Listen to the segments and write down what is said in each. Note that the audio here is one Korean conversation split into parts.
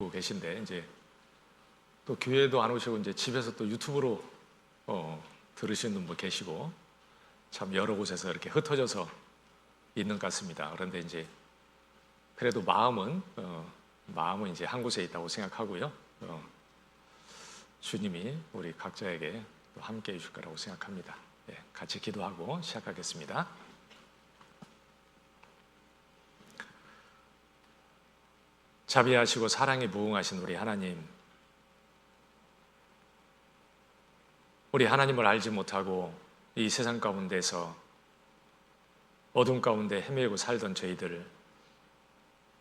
계신데 이제 또 교회도 안 오시고 이제 집에서 또 유튜브로 들으시는 분 계시고 참 여러 곳에서 이렇게 흩어져서 있는 것 같습니다. 그런데 이제 그래도 마음은 이제 한 곳에 있다고 생각하고요. 주님이 우리 각자에게 또 함께 해주실 거라고 생각합니다. 네, 같이 기도하고 시작하겠습니다. 자비하시고 사랑이 무궁하신 우리 하나님, 우리 하나님을 알지 못하고 이 세상 가운데서 어둠 가운데 헤매고 살던 저희들을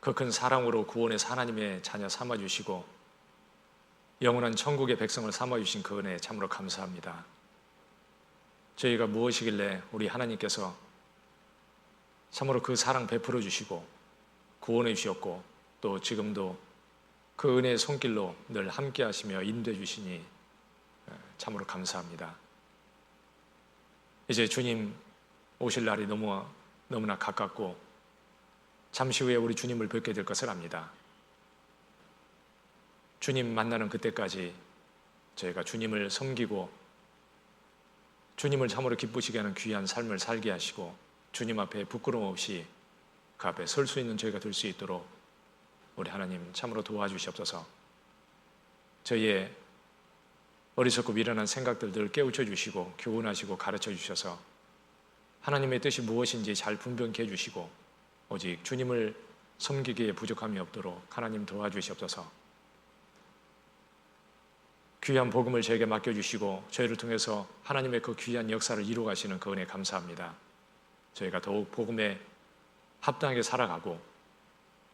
그 큰 사랑으로 구원해서 하나님의 자녀 삼아주시고 영원한 천국의 백성을 삼아주신 그 은혜에 참으로 감사합니다. 저희가 무엇이길래 우리 하나님께서 참으로 그 사랑 베풀어 주시고 구원해 주셨고 또 지금도 그 은혜의 손길로 늘 함께 하시며 인도해 주시니 참으로 감사합니다. 이제 주님 오실 날이 너무나 가깝고 잠시 후에 우리 주님을 뵙게 될 것을 압니다. 주님 만나는 그때까지 저희가 주님을 섬기고 주님을 참으로 기쁘시게 하는 귀한 삶을 살게 하시고 주님 앞에 부끄러움 없이 그 앞에 설 수 있는 저희가 될 수 있도록 우리 하나님 참으로 도와주시옵소서. 저희의 어리석고 미련한 생각들을 깨우쳐 주시고 교훈하시고 가르쳐 주셔서 하나님의 뜻이 무엇인지 잘 분별케 해주시고 오직 주님을 섬기기에 부족함이 없도록 하나님 도와주시옵소서. 귀한 복음을 저에게 맡겨주시고 저희를 통해서 하나님의 그 귀한 역사를 이루어가시는 그 은혜 감사합니다. 저희가 더욱 복음에 합당하게 살아가고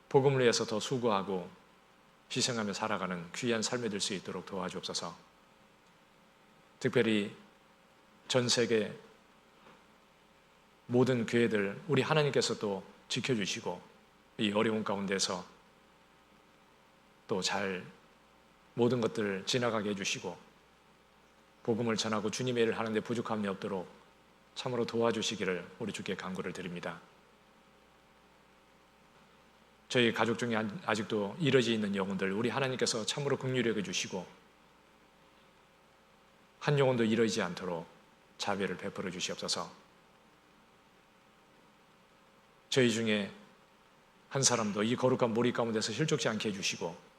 복음을 위해서 더 수고하고 희생하며 살아가는 귀한 삶이 될 수 있도록 도와주옵소서. 특별히 전 세계 모든 교회들 우리 하나님께서 또 지켜주시고 이 어려운 가운데서 또 잘 모든 것들을 지나가게 해주시고 복음을 전하고 주님의 일을 하는데 부족함이 없도록 참으로 도와주시기를 우리 주께 간구를 드립니다. 저희 가족 중에 아직도 이뤄져 있는 영혼들 우리 하나님께서 참으로 긍휼히 여겨주시고 한 영혼도 이뤄지지 않도록 자비를 베풀어 주시옵소서. 저희 중에 한 사람도 이 거룩한 몰입 가운데서 실족지 않게 해주시고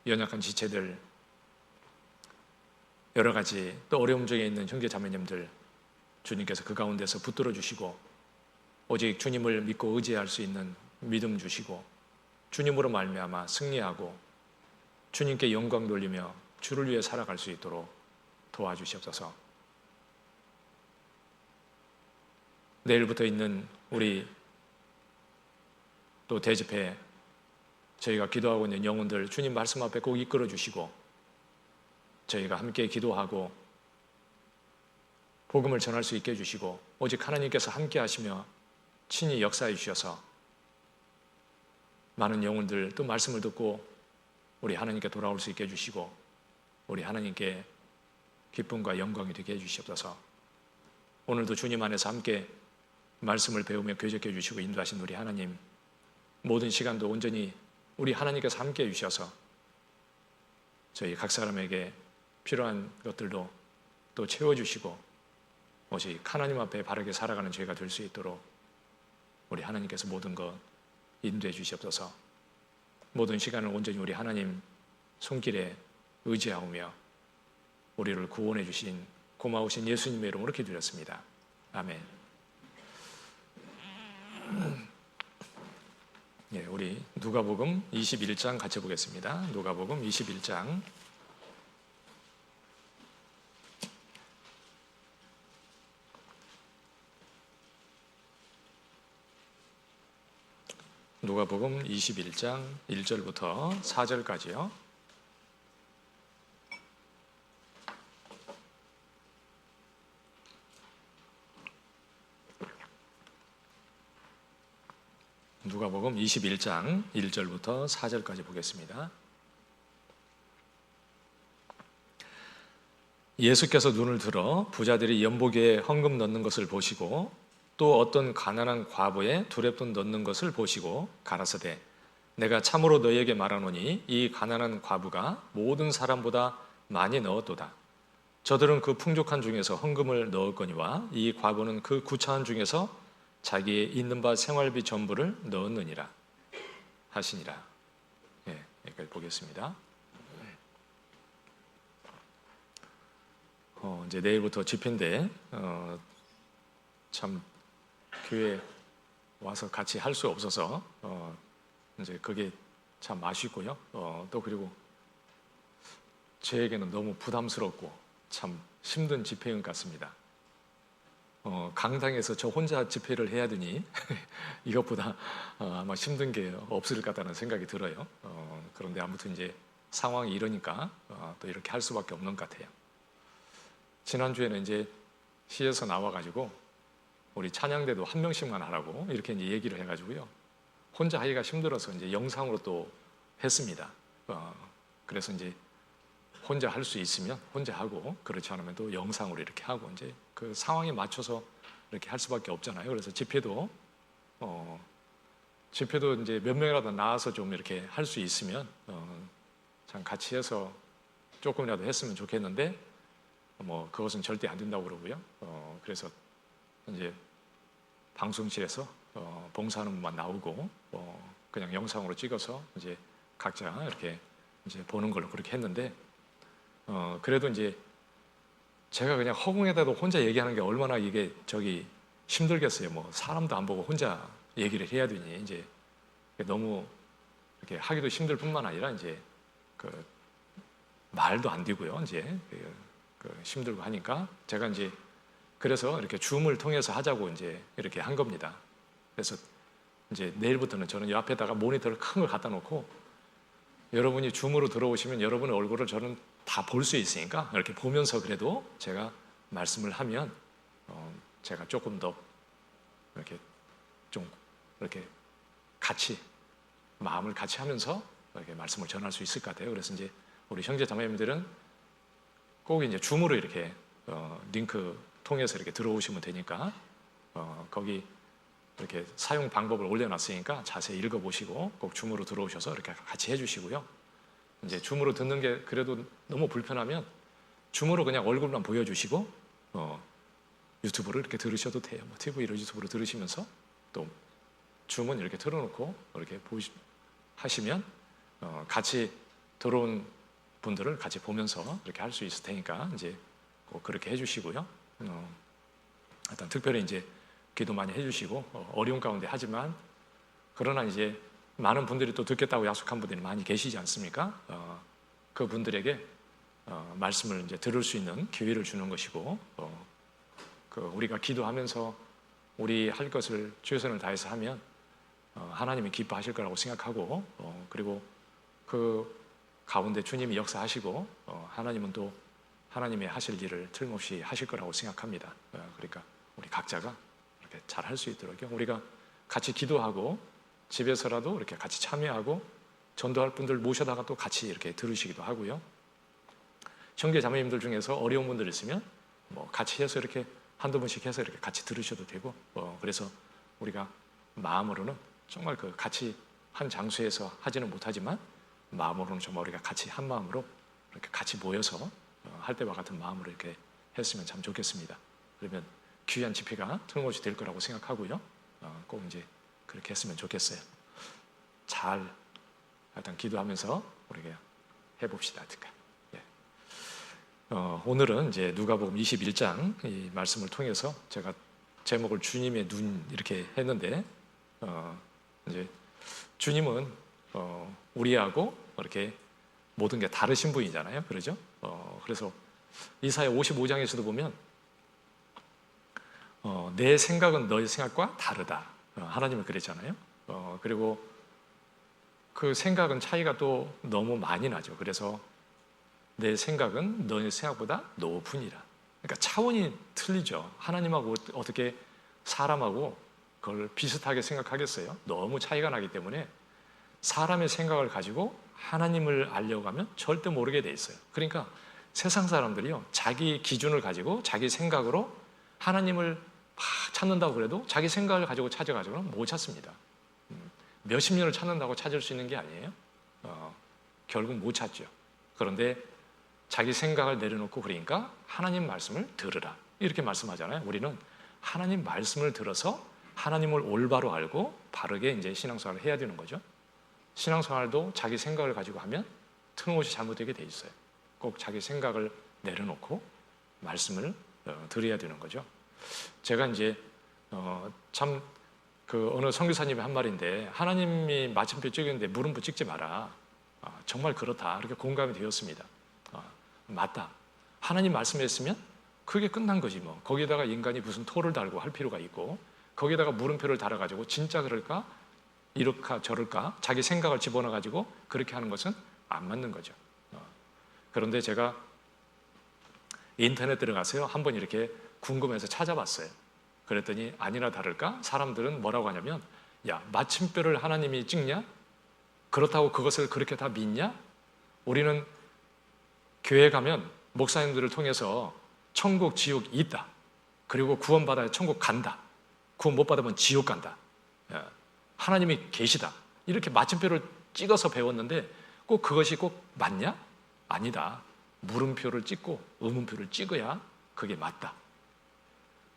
연약한 지체들 여러 가지 또 어려움 중에 있는 형제 자매님들 주님께서 그 가운데서 붙들어 주시고 오직 주님을 믿고 의지할 수 있는 믿음 주시고 주님으로 말미암아 승리하고 주님께 영광 돌리며 주를 위해 살아갈 수 있도록 도와주시옵소서. 내일부터 있는 우리 또 대집회 저희가 기도하고 있는 영혼들 주님 말씀 앞에 꼭 이끌어 주시고 저희가 함께 기도하고 복음을 전할 수 있게 해주시고 오직 하나님께서 함께 하시며 친히 역사해 주셔서 많은 영혼들 또 말씀을 듣고 우리 하나님께 돌아올 수 있게 해주시고 우리 하나님께 기쁨과 영광이 되게 해주시옵소서. 오늘도 주님 안에서 함께 말씀을 배우며 교제해 주시고 인도하신 우리 하나님 모든 시간도 온전히 우리 하나님께서 함께 해주셔서 저희 각 사람에게 필요한 것들도 또 채워주시고 오직 하나님 앞에 바르게 살아가는 저희가 될 수 있도록 우리 하나님께서 모든 것 인도해 주시옵소서. 모든 시간을 온전히 우리 하나님 손길에 의지하오며 우리를 구원해 주신 고마우신 예수님의 이름으로 기도드렸습니다. 아멘. 예, 우리 누가복음 21장 같이 보겠습니다. 누가복음 21장 누가복음 21장 1절부터 4절까지요. 누가복음 21장 1절부터 4절까지 보겠습니다. 예수께서 눈을 들어 부자들이 연보기에 헌금 넣는 것을 보시고 또 어떤 가난한 과부의 두렙돈 넣는 것을 보시고 가라사대 내가 참으로 너희에게 말하노니 이 가난한 과부가 모든 사람보다 많이 넣었도다. 저들은 그 풍족한 중에서 헌금을 넣었거니와 이 과부는 그 구차한 중에서 자기의 있는 바 생활비 전부를 넣었느니라 하시니라. 여기까지 보겠습니다. 이제 내일부터 집회인데 참 교회 와서 같이 할 수 없어서 이제 그게 참 아쉽고요. 또 그리고 저에게는 너무 부담스럽고 참 힘든 집회인 것 같습니다. 강당에서 저 혼자 집회를 해야 되니 이것보다 아마 힘든 게 없을 것 같다는 생각이 들어요. 그런데 아무튼 이제 상황이 이러니까 또 이렇게 할 수밖에 없는 것 같아요. 지난주에는 이제 시에서 나와가지고 우리 찬양대도 한 명씩만 하라고 이렇게 이제 얘기를 해가지고요. 혼자 하기가 힘들어서 이제 영상으로 또 했습니다. 그래서 이제 혼자 할 수 있으면 혼자 하고 그렇지 않으면 또 영상으로 이렇게 하고 이제 그 상황에 맞춰서 이렇게 할 수밖에 없잖아요. 그래서 집회도 이제 몇 명이라도 나와서 좀 이렇게 할 수 있으면 참 같이 해서 조금이라도 했으면 좋겠는데 뭐 그것은 절대 안 된다고 그러고요. 그래서 이제 방송실에서 봉사하는 분만 나오고 그냥 영상으로 찍어서 이제 각자 이렇게 이제 보는 걸로 그렇게 했는데 그래도 이제 제가 그냥 허공에다도 혼자 얘기하는 게 얼마나 이게 힘들겠어요. 뭐 사람도 안 보고 혼자 얘기를 해야 되니 이제 너무 이렇게 하기도 힘들 뿐만 아니라 이제 그 말도 안 되고요. 이제 힘들고 하니까 제가 이제 그래서 이렇게 줌을 통해서 하자고 이제 이렇게 한 겁니다. 그래서 이제 내일부터는 저는 옆에다가 모니터를 큰 걸 갖다 놓고 여러분이 줌으로 들어오시면 여러분의 얼굴을 저는 다 볼 수 있으니까 이렇게 보면서 그래도 제가 말씀을 하면 제가 조금 더 이렇게 좀 이렇게 같이 마음을 같이 하면서 이렇게 말씀을 전할 수 있을 것 같아요. 그래서 이제 우리 형제 자매님들은 꼭 이제 줌으로 이렇게 링크 통해서 이렇게 들어오시면 되니까 거기 이렇게 사용 방법을 올려놨으니까 자세히 읽어보시고 꼭 줌으로 들어오셔서 이렇게 같이 해주시고요. 이제 줌으로 듣는 게 그래도 너무 불편하면 줌으로 그냥 얼굴만 보여주시고 유튜브를 이렇게 들으셔도 돼요. 뭐 TV로 유튜브로 들으시면서 또 줌은 이렇게 틀어놓고 이렇게 하시면 같이 들어온 분들을 같이 보면서 이렇게 할 수 있을 테니까 이제 꼭 그렇게 해주시고요. 일단 특별히 이제 기도 많이 해주시고 어려운 가운데 하지만 그러나 이제 많은 분들이 또 듣겠다고 약속한 분들이 많이 계시지 않습니까? 그 분들에게 말씀을 이제 들을 수 있는 기회를 주는 것이고 우리가 기도하면서 우리 할 것을 최선을 다해서 하면 하나님이 기뻐하실 거라고 생각하고 그리고 그 가운데 주님이 역사하시고 하나님은 또 하나님의 하실 일을 틀림없이 하실 거라고 생각합니다. 그러니까 우리 각자가 이렇게 잘 할 수 있도록 우리가 같이 기도하고 집에서라도 이렇게 같이 참여하고 전도할 분들 모셔다가 또 같이 이렇게 들으시기도 하고요. 형제 자매님들 중에서 어려운 분들 있으면 뭐 같이 해서 이렇게 한두 번씩 해서 이렇게 같이 들으셔도 되고 그래서 우리가 마음으로는 정말 그 같이 한 장소에서 하지는 못하지만 마음으로는 정말 우리가 같이 한 마음으로 이렇게 같이 모여서 할 때와 같은 마음으로 이렇게 했으면 참 좋겠습니다. 그러면 귀한 집회가 틀림없이 될 거라고 생각하고요. 꼭 이제 그렇게 했으면 좋겠어요. 잘 일단 기도하면서 우리가 해봅시다. 오늘은 이제 누가복음 21장 이 말씀을 통해서 제가 제목을 주님의 눈 이렇게 했는데 이제 주님은 우리하고 이렇게 모든 게 다르신 분이잖아요. 그러죠? 그래서 이사야 55장에서도 보면 내 생각은 너의 생각과 다르다. 하나님은 그랬잖아요. 그리고 그 생각은 차이가 또 너무 많이 나죠. 그래서 내 생각은 너의 생각보다 높으니라. 그러니까 차원이 틀리죠. 하나님하고 어떻게 사람하고 그걸 비슷하게 생각하겠어요? 너무 차이가 나기 때문에 사람의 생각을 가지고 하나님을 알려고 하면 절대 모르게 돼 있어요. 그러니까 세상 사람들이요, 자기 기준을 가지고 자기 생각으로 하나님을 막 찾는다고 그래도 자기 생각을 가지고 찾아가지고는 못 찾습니다. 몇십 년을 찾는다고 찾을 수 있는 게 아니에요. 결국 못 찾죠. 그런데 자기 생각을 내려놓고 그러니까 하나님 말씀을 들으라 이렇게 말씀하잖아요. 우리는 하나님 말씀을 들어서 하나님을 올바로 알고 바르게 이제 신앙생활을 해야 되는 거죠. 신앙생활도 자기 생각을 가지고 하면 틀림없이 잘못되게 돼 있어요. 꼭 자기 생각을 내려놓고 말씀을 들어야 되는 거죠. 제가 이제 참 그 어느 선교사님이 한 말인데, 하나님이 마침표 찍었는데 물음표 찍지 마라. 정말 그렇다. 이렇게 공감이 되었습니다. 맞다. 하나님 말씀했으면 그게 끝난 거지 뭐. 거기에다가 인간이 무슨 토를 달고 할 필요가 있고, 거기에다가 물음표를 달아가지고 진짜 그럴까? 이럴까 저럴까? 자기 생각을 집어넣어가지고 그렇게 하는 것은 안 맞는 거죠. 그런데 제가 인터넷 들어가서요 한번 이렇게 궁금해서 찾아봤어요. 그랬더니 아니나 다를까 사람들은 뭐라고 하냐면, 야, 마침표를 하나님이 찍냐? 그렇다고 그것을 그렇게 다 믿냐? 우리는 교회 가면 목사님들을 통해서 천국 지옥 있다, 그리고 구원받아야 천국 간다, 구원 못 받으면 지옥 간다, 하나님이 계시다, 이렇게 마침표를 찍어서 배웠는데 꼭 그것이 꼭 맞냐? 아니다. 물음표를 찍고 의문표를 찍어야 그게 맞다.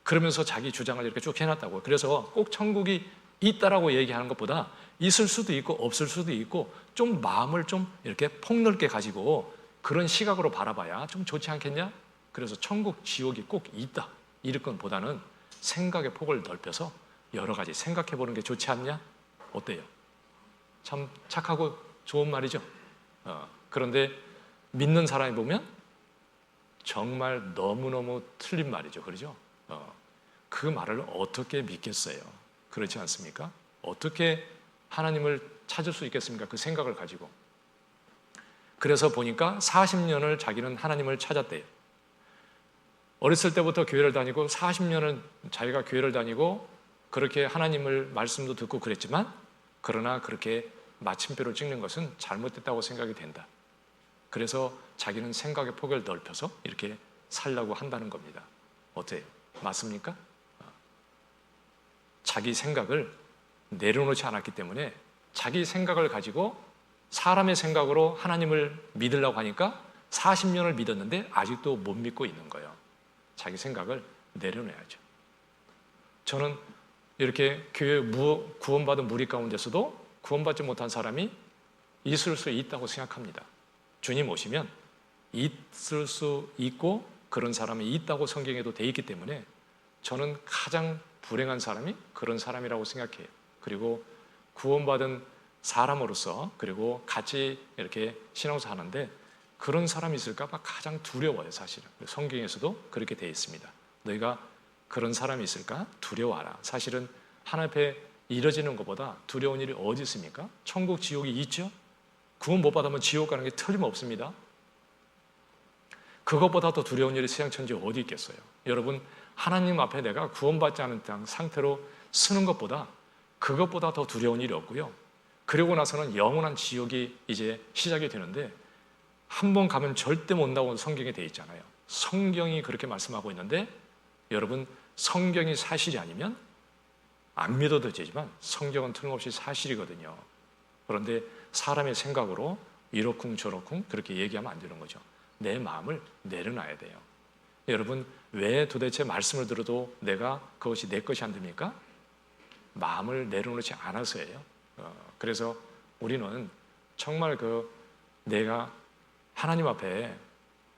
그러면서 자기 주장을 이렇게 쭉 해놨다고. 그래서 꼭 천국이 있다라고 얘기하는 것보다 있을 수도 있고 없을 수도 있고 좀 마음을 좀 이렇게 폭넓게 가지고 그런 시각으로 바라봐야 좀 좋지 않겠냐? 그래서 천국, 지옥이 꼭 있다 이럴 것보다는 생각의 폭을 넓혀서 여러 가지 생각해 보는 게 좋지 않냐? 어때요? 참 착하고 좋은 말이죠. 그런데 믿는 사람이 보면 정말 너무너무 틀린 말이죠. 그러죠? 그 말을 어떻게 믿겠어요? 그렇지 않습니까? 어떻게 하나님을 찾을 수 있겠습니까? 그 생각을 가지고. 그래서 보니까 40년을 자기는 하나님을 찾았대요. 어렸을 때부터 교회를 다니고 40년을 자기가 교회를 다니고 그렇게 하나님을 말씀도 듣고 그랬지만, 그러나 그렇게 마침표를 찍는 것은 잘못됐다고 생각이 된다. 그래서 자기는 생각의 폭을 넓혀서 이렇게 살려고 한다는 겁니다. 어때요? 맞습니까? 자기 생각을 내려놓지 않았기 때문에 자기 생각을 가지고 사람의 생각으로 하나님을 믿으려고 하니까 40년을 믿었는데 아직도 못 믿고 있는 거예요. 자기 생각을 내려놔야죠. 저는 이렇게 교회 구원받은 무리 가운데서도 구원받지 못한 사람이 있을 수 있다고 생각합니다. 주님 오시면 있을 수 있고 그런 사람이 있다고 성경에도 돼 있기 때문에 저는 가장 불행한 사람이 그런 사람이라고 생각해요. 그리고 구원받은 사람으로서 그리고 같이 이렇게 신앙생활 하는데 그런 사람이 있을까 봐 가장 두려워요. 사실은 성경에서도 그렇게 되어 있습니다. 너희가 그런 사람이 있을까 두려워하라. 사실은 하나님 앞에 이뤄지는 것보다 두려운 일이 어디 있습니까? 천국 지옥이 있죠. 구원 못 받으면 지옥 가는 게 틀림없습니다. 그것보다 더 두려운 일이 세상 천지에 어디 있겠어요? 여러분, 하나님 앞에 내가 구원받지 않은 상태로 서는 것보다 그것보다 더 두려운 일이 없고요. 그리고 나서는 영원한 지옥이 이제 시작이 되는데 한 번 가면 절대 못 나오는 성경에 되어 있잖아요. 성경이 그렇게 말씀하고 있는데 여러분, 성경이 사실이 아니면 안 믿어도 되지만 성경은 틀림없이 사실이거든요. 그런데 사람의 생각으로 이러쿵 저러쿵 그렇게 얘기하면 안 되는 거죠. 내 마음을 내려놔야 돼요. 여러분, 왜 도대체 말씀을 들어도 내가 그것이 내 것이 안 됩니까? 마음을 내려놓지 않아서예요. 그래서 우리는 정말 내가 하나님 앞에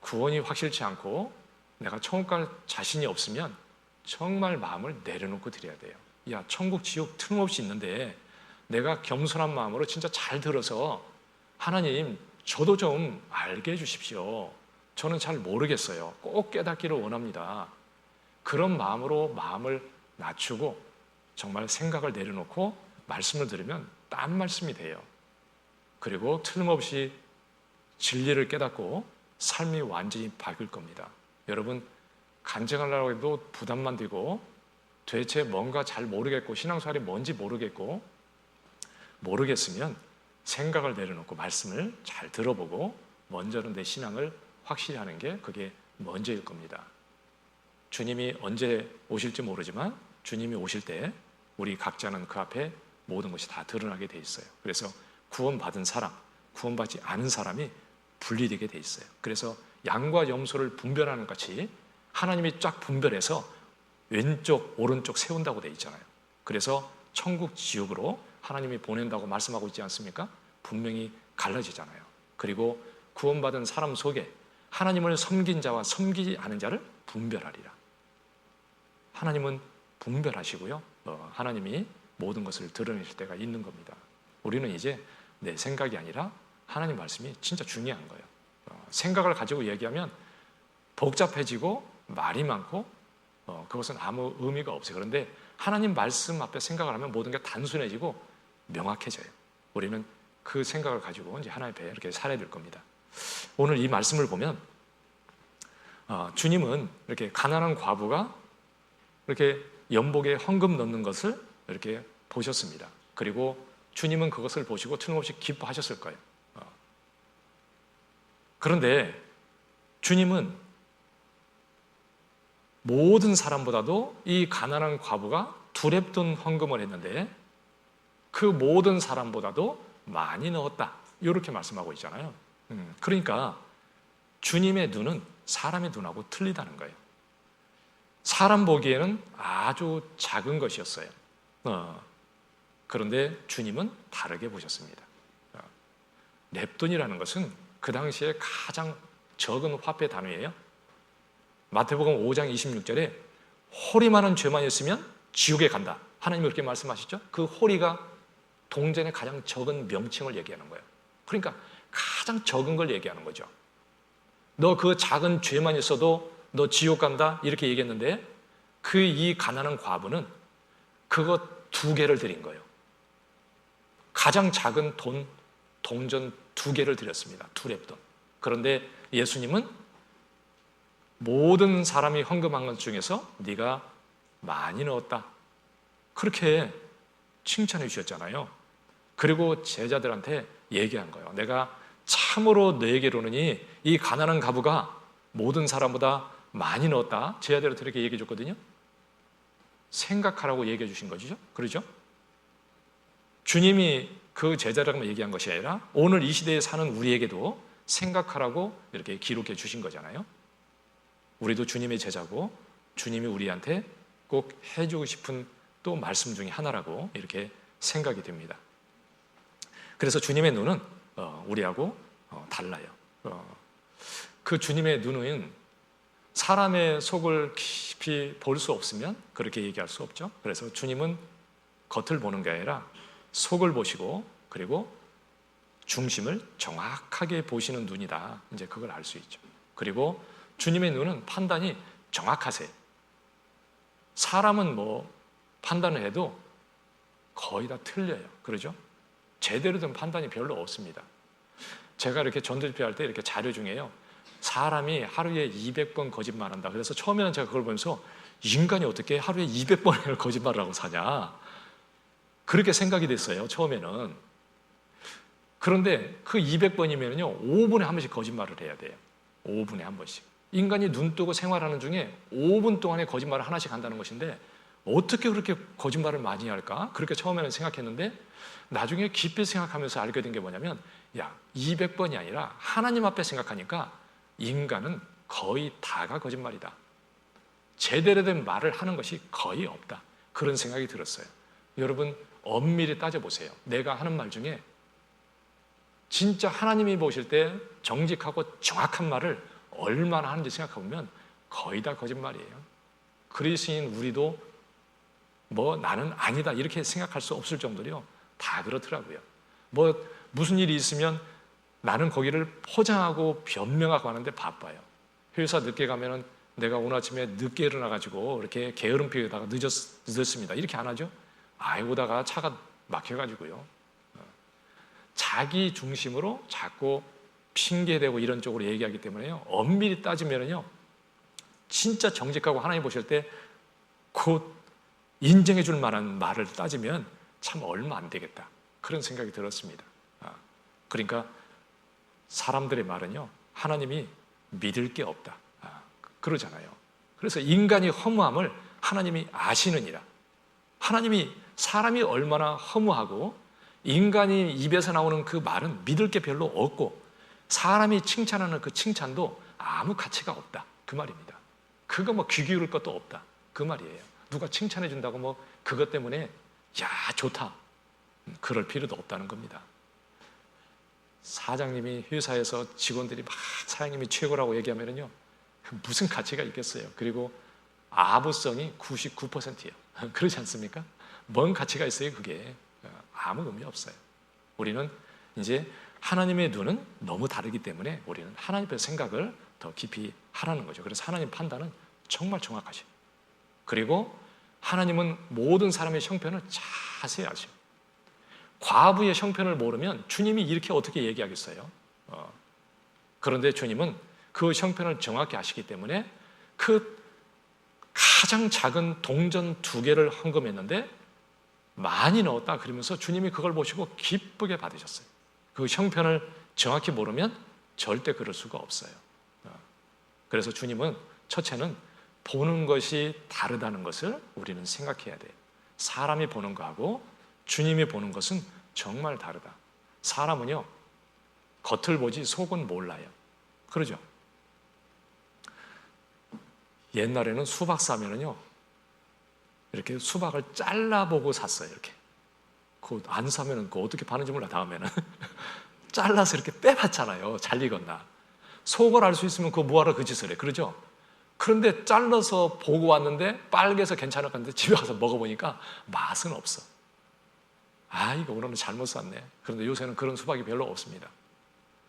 구원이 확실치 않고 내가 천국 갈 자신이 없으면 정말 마음을 내려놓고 드려야 돼요. 야, 천국 지옥 틀림없이 있는데 내가 겸손한 마음으로 진짜 잘 들어서 하나님 저도 좀 알게 해주십시오. 저는 잘 모르겠어요. 꼭 깨닫기를 원합니다. 그런 마음으로 마음을 낮추고 정말 생각을 내려놓고 말씀을 들으면 딴 말씀이 돼요. 그리고 틀림없이 진리를 깨닫고 삶이 완전히 바뀔 겁니다. 여러분, 간증하려고 해도 부담만 되고 도대체 뭔가 잘 모르겠고 신앙생활이 뭔지 모르겠으면 생각을 내려놓고 말씀을 잘 들어보고 먼저는 내 신앙을 확실히 하는 게 그게 먼저일 겁니다. 주님이 언제 오실지 모르지만 주님이 오실 때 우리 각자는 그 앞에 모든 것이 다 드러나게 돼 있어요. 그래서 구원받은 사람, 구원받지 않은 사람이 분리되게 돼 있어요. 그래서 양과 염소를 분별하는 것 같이 하나님이 쫙 분별해서 왼쪽, 오른쪽 세운다고 돼 있잖아요. 그래서 천국, 지옥으로 하나님이 보낸다고 말씀하고 있지 않습니까? 분명히 갈라지잖아요. 그리고 구원받은 사람 속에 하나님을 섬긴 자와 섬기지 않은 자를 분별하리라. 하나님은 분별하시고요. 하나님이 모든 것을 드러내실 때가 있는 겁니다. 우리는 이제 내 생각이 아니라 하나님 말씀이 진짜 중요한 거예요. 생각을 가지고 얘기하면 복잡해지고 말이 많고 그것은 아무 의미가 없어요. 그런데 하나님 말씀 앞에 생각을 하면 모든 게 단순해지고 명확해져요. 우리는 그 생각을 가지고 이제 하나님 앞에 이렇게 살아야 될 겁니다. 오늘 이 말씀을 보면 주님은 이렇게 가난한 과부가 이렇게 연복에 헌금 넣는 것을 이렇게 보셨습니다. 그리고 주님은 그것을 보시고 틀림없이 기뻐하셨을 거예요. 그런데 주님은 모든 사람보다도 이 가난한 과부가 두렙돈 헌금을 했는데 그 모든 사람보다도 많이 넣었다. 이렇게 말씀하고 있잖아요. 그러니까 주님의 눈은 사람의 눈하고 틀리다는 거예요. 사람 보기에는 아주 작은 것이었어요. 그런데 주님은 다르게 보셨습니다. 렙돈이라는 것은 그 당시에 가장 적은 화폐 단위예요. 마태복음 5장 26절에 홀이 많은 죄만 있으면 지옥에 간다. 하나님이 그렇게 말씀하시죠. 그 홀이가 동전의 가장 적은 명칭을 얘기하는 거예요. 그러니까 가장 적은 걸 얘기하는 거죠. 너 그 작은 죄만 있어도 너 지옥 간다 이렇게 얘기했는데 그 이 가난한 과부는 그것 2개를 드린 거예요. 가장 작은 동전 2개를 드렸습니다. 2렙돈. 그런데 예수님은 모든 사람이 헌금한 것 중에서 네가 많이 넣었다. 그렇게 칭찬해 주셨잖아요. 그리고 제자들한테 얘기한 거예요. 내가 참으로 너에게로느니 이 가난한 과부가 모든 사람보다 많이 넣었다. 제자들한테 이렇게 얘기해 줬거든요. 생각하라고 얘기해 주신 거죠. 그러죠? 주님이 그 제자라고 얘기한 것이 아니라 오늘 이 시대에 사는 우리에게도 생각하라고 이렇게 기록해 주신 거잖아요. 우리도 주님의 제자고 주님이 우리한테 꼭 해주고 싶은 또 말씀 중에 하나라고 이렇게 생각이 됩니다. 그래서 주님의 눈은 우리하고 달라요. 그 주님의 눈은 사람의 속을 깊이 볼 수 없으면 그렇게 얘기할 수 없죠. 그래서 주님은 겉을 보는 게 아니라 속을 보시고 그리고 중심을 정확하게 보시는 눈이다. 이제 그걸 알 수 있죠. 그리고 주님의 눈은 판단이 정확하세요. 사람은 뭐 판단을 해도 거의 다 틀려요. 그러죠? 제대로 된 판단이 별로 없습니다. 제가 이렇게 전도집회할 때 이렇게 자료 중에요. 사람이 하루에 200번 거짓말한다. 그래서 처음에는 제가 그걸 보면서 인간이 어떻게 하루에 200번을 거짓말을 하고 사냐. 그렇게 생각이 됐어요. 처음에는. 그런데 그 200번이면요. 5분에 한 번씩 거짓말을 해야 돼요. 5분에 한 번씩. 인간이 눈 뜨고 생활하는 중에 5분 동안에 거짓말을 하나씩 한다는 것인데 어떻게 그렇게 거짓말을 많이 할까? 그렇게 처음에는 생각했는데 나중에 깊이 생각하면서 알게 된 게 뭐냐면 200번이 아니라 하나님 앞에 생각하니까 인간은 거의 다가 거짓말이다. 제대로 된 말을 하는 것이 거의 없다. 그런 생각이 들었어요. 여러분 엄밀히 따져보세요. 내가 하는 말 중에 진짜 하나님이 보실 때 정직하고 정확한 말을 얼마나 하는지 생각해보면 거의 다 거짓말이에요. 그리스도인 우리도 뭐 나는 아니다 이렇게 생각할 수 없을 정도로요. 다 그렇더라고요. 뭐 무슨 일이 있으면 나는 거기를 포장하고 변명하고 하는데 바빠요. 회사 늦게 가면은 내가 오늘 아침에 늦게 일어나가지고 이렇게 게으름 피우다가 늦었습니다. 이렇게 안 하죠? 오다가 차가 막혀가지고요. 자기 중심으로 자꾸 핑계대고 이런 쪽으로 얘기하기 때문에요. 엄밀히 따지면은요, 진짜 정직하고 하나님 보실 때 곧 인정해 줄 만한 말을 따지면 참 얼마 안 되겠다. 그런 생각이 들었습니다. 그러니까 사람들의 말은요, 하나님이 믿을 게 없다. 그러잖아요. 그래서 인간이 허무함을 하나님이 아시느니라. 하나님이 사람이 얼마나 허무하고 인간이 입에서 나오는 그 말은 믿을 게 별로 없고 사람이 칭찬하는 그 칭찬도 아무 가치가 없다, 그 말입니다. 그거 뭐 귀 기울일 것도 없다, 그 말이에요. 누가 칭찬해 준다고 뭐 그것 때문에 야 좋다, 그럴 필요도 없다는 겁니다. 사장님이 회사에서 직원들이 막 사장님이 최고라고 얘기하면요 무슨 가치가 있겠어요. 그리고 아부성이 99%예요. 그렇지 않습니까? 뭔 가치가 있어요? 그게 아무 의미 없어요. 우리는 이제 하나님의 눈은 너무 다르기 때문에 우리는 하나님의 생각을 더 깊이 하라는 거죠. 그래서 하나님 판단은 정말 정확하셔요. 그리고 하나님은 모든 사람의 형편을 자세히 아셔요. 과부의 형편을 모르면 주님이 이렇게 어떻게 얘기하겠어요? 그런데 주님은 그 형편을 정확히 아시기 때문에 그 가장 작은 동전 2개를 헌금했는데 많이 넣었다 그러면서 주님이 그걸 보시고 기쁘게 받으셨어요. 그 형편을 정확히 모르면 절대 그럴 수가 없어요. 그래서 주님은 첫째는 보는 것이 다르다는 것을 우리는 생각해야 돼요. 사람이 보는 거하고 주님이 보는 것은 정말 다르다. 사람은요 겉을 보지 속은 몰라요. 그러죠? 옛날에는 수박 사면은요 이렇게 수박을 잘라보고 샀어요. 이렇게 그 안 사면은 그 어떻게 파는지 몰라. 다음에는 잘라서 이렇게 빼봤잖아요. 잘 익었나. 속을 알 수 있으면 그거 뭐하러 그 짓을 해. 그러죠? 그런데 잘라서 보고 왔는데 빨개서 괜찮을 건데 집에 가서 먹어보니까 맛은 없어. 아 이거 오늘은 잘못 샀네. 그런데 요새는 그런 수박이 별로 없습니다.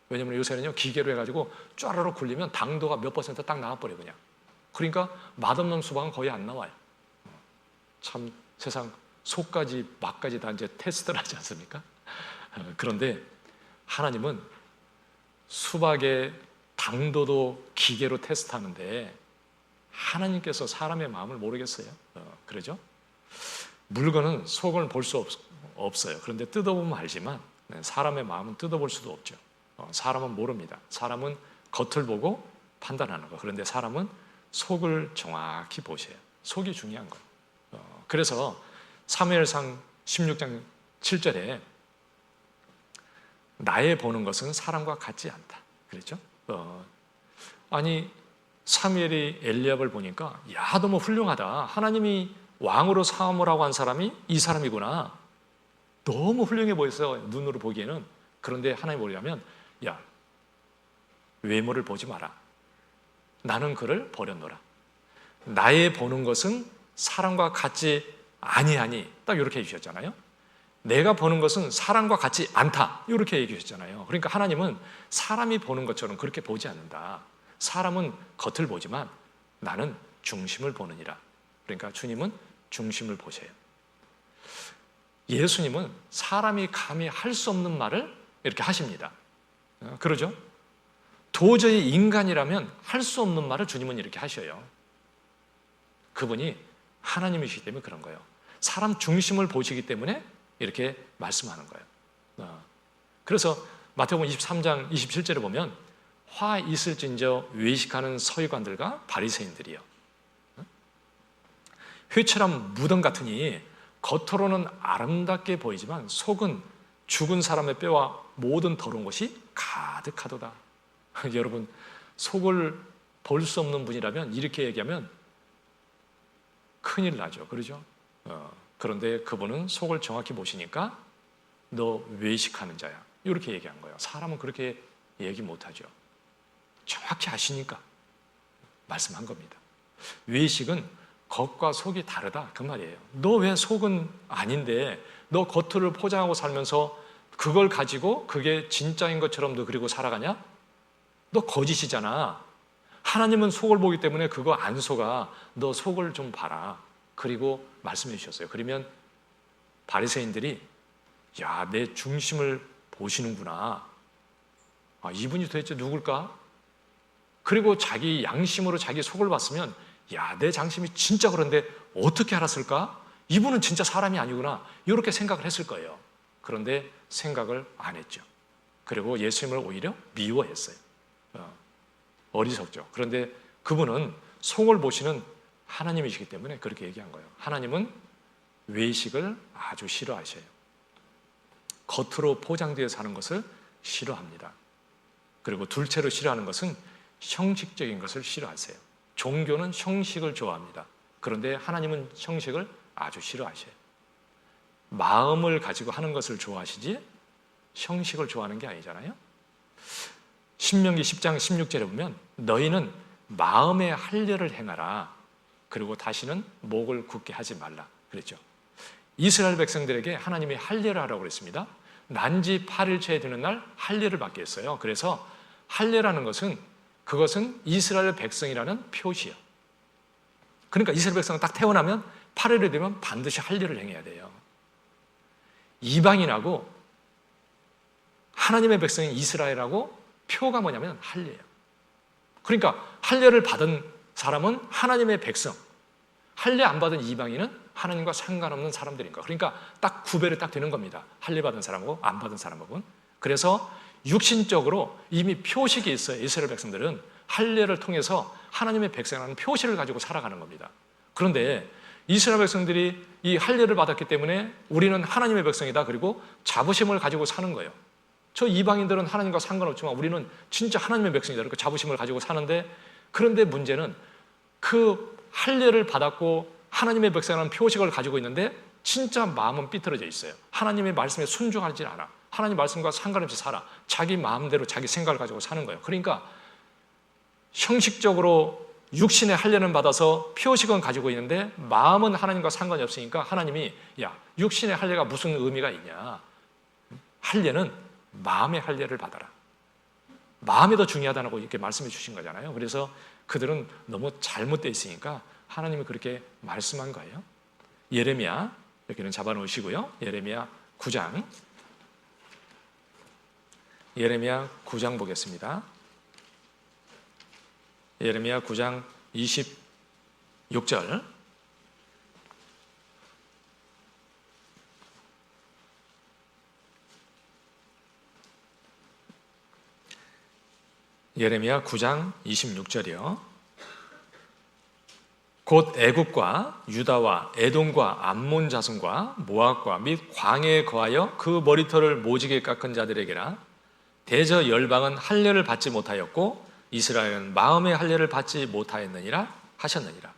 왜냐면 요새는요 기계로 해가지고 쫘르르 굴리면 당도가 몇 % 딱 나와버려 그냥. 그러니까 맛없는 수박은 거의 안 나와요. 참 세상 속까지 맛까지 다 이제 테스트를 하지 않습니까? 그런데 하나님은 수박의 당도도 기계로 테스트하는데 하나님께서 사람의 마음을 모르겠어요? 그러죠? 물건은 속을 볼 수 없어요. 그런데 뜯어보면 알지만 사람의 마음은 뜯어볼 수도 없죠. 사람은 모릅니다. 사람은 겉을 보고 판단하는 거. 그런데 사람은 속을 정확히 보셔요. 속이 중요한 거예요. 그래서 사무엘상 16장 7절에 나의 보는 것은 사람과 같지 않다. 그랬죠? 아니 사무엘이 엘리압을 보니까 야 너무 훌륭하다. 하나님이 왕으로 삼으라고 한 사람이 이 사람이구나. 너무 훌륭해 보였어요. 눈으로 보기에는. 그런데 하나님이 뭐냐면 야 외모를 보지 마라. 나는 그를 버렸노라. 나의 보는 것은 사람과 같지 아니하니 딱 이렇게 해주셨잖아요. 내가 보는 것은 사람과 같지 않다 이렇게 얘기해 주셨잖아요. 그러니까 하나님은 사람이 보는 것처럼 그렇게 보지 않는다. 사람은 겉을 보지만 나는 중심을 보느니라. 그러니까 주님은 중심을 보세요. 예수님은 사람이 감히 할 수 없는 말을 이렇게 하십니다. 그러죠? 도저히 인간이라면 할 수 없는 말을 주님은 이렇게 하셔요. 그분이 하나님이시기 때문에 그런 거예요. 사람 중심을 보시기 때문에 이렇게 말씀하는 거예요. 그래서 마태복음 23장 27절에 보면 화 있을진저 외식하는 서기관들과 바리새인들이요. 회처럼 무덤 같으니 겉으로는 아름답게 보이지만 속은 죽은 사람의 뼈와 모든 더러운 것이 가득하도다. 여러분 속을 볼 수 없는 분이라면 이렇게 얘기하면 큰일 나죠. 그러죠? 그런데 그분은 속을 정확히 보시니까 너 외식하는 자야. 이렇게 얘기한 거예요. 사람은 그렇게 얘기 못하죠. 정확히 아시니까 말씀한 겁니다. 외식은 겉과 속이 다르다 그 말이에요. 너 왜 속은 아닌데 너 겉을 포장하고 살면서 그걸 가지고 그게 진짜인 것처럼 너 그리고 살아가냐? 너 거짓이잖아. 하나님은 속을 보기 때문에 그거 안 속아. 너 속을 좀 봐라. 그리고 말씀해 주셨어요. 그러면 바리새인들이 야, 내 중심을 보시는구나. 아, 이분이 도대체 누굴까? 그리고 자기 양심으로 자기 속을 봤으면 야, 내 장심이 진짜 그런데 어떻게 알았을까? 이분은 진짜 사람이 아니구나. 이렇게 생각을 했을 거예요. 그런데 생각을 안 했죠. 그리고 예수님을 오히려 미워했어요. 어리석죠. 그런데 그분은 속을 보시는 하나님이시기 때문에 그렇게 얘기한 거예요. 하나님은 외식을 아주 싫어하셔요. 겉으로 포장되어 사는 것을 싫어합니다. 그리고 둘째로 싫어하는 것은 형식적인 것을 싫어하세요. 종교는 형식을 좋아합니다. 그런데 하나님은 형식을 아주 싫어하셔요. 마음을 가지고 하는 것을 좋아하시지 형식을 좋아하는 게 아니잖아요. 신명기 10장 16절에 보면 너희는 마음의 할례를 행하라. 그리고 다시는 목을 굳게 하지 말라 그랬죠. 이스라엘 백성들에게 하나님이 할례를 하라고 그랬습니다. 난지 8일째에 되는 날 할례를 받게 했어요. 그래서 할례라는 것은 그것은 이스라엘 백성이라는 표시예요. 그러니까 이스라엘 백성은 딱 태어나면 8일이 되면 반드시 할례를 행해야 돼요. 이방인하고 하나님의 백성인 이스라엘하고 표가 뭐냐면 할례예요. 그러니까 할례를 받은 사람은 하나님의 백성, 할례 안 받은 이방인은 하나님과 상관없는 사람들인가. 그러니까 딱 구별이 딱 되는 겁니다. 할례 받은 사람하고 안 받은 사람하고는. 그래서 육신적으로 이미 표식이 있어요. 이스라엘 백성들은 할례를 통해서 하나님의 백성이라는 표시를 가지고 살아가는 겁니다. 그런데 이스라엘 백성들이 이 할례를 받았기 때문에 우리는 하나님의 백성이다. 그리고 자부심을 가지고 사는 거예요. 저 이방인들은 하나님과 상관없지만 우리는 진짜 하나님의 백성이다. 그렇게 자부심을 가지고 사는데, 그런데 문제는 그 할례를 받았고 하나님의 백성이라는 표식을 가지고 있는데 진짜 마음은 삐뚤어져 있어요. 하나님의 말씀에 순종하지 않아. 하나님 말씀과 상관없이 살아. 자기 마음대로 자기 생각을 가지고 사는 거예요. 그러니까 형식적으로 육신의 할례는 받아서 표식은 가지고 있는데 마음은 하나님과 상관이 없으니까 하나님이 야, 육신의 할례가 무슨 의미가 있냐. 할례는 마음의 할례를 받아라. 마음이 더 중요하다고 이렇게 말씀해 주신 거잖아요. 그래서 그들은 너무 잘못되어 있으니까 하나님이 그렇게 말씀한 거예요. 예레미야, 여기는 잡아놓으시고요. 예레미야 9장. 예레미야 9장 보겠습니다. 예레미야 9장 26절. 예레미야 9장 26절이요. 곧 애굽과 유다와 에돔과 암몬 자손과 모압과 및 광야에 거하여 그 머리털을 모지게 깎은 자들에게나 대저 열방은 할례를 받지 못하였고 이스라엘은 마음의 할례를 받지 못하였느니라 하셨느니라.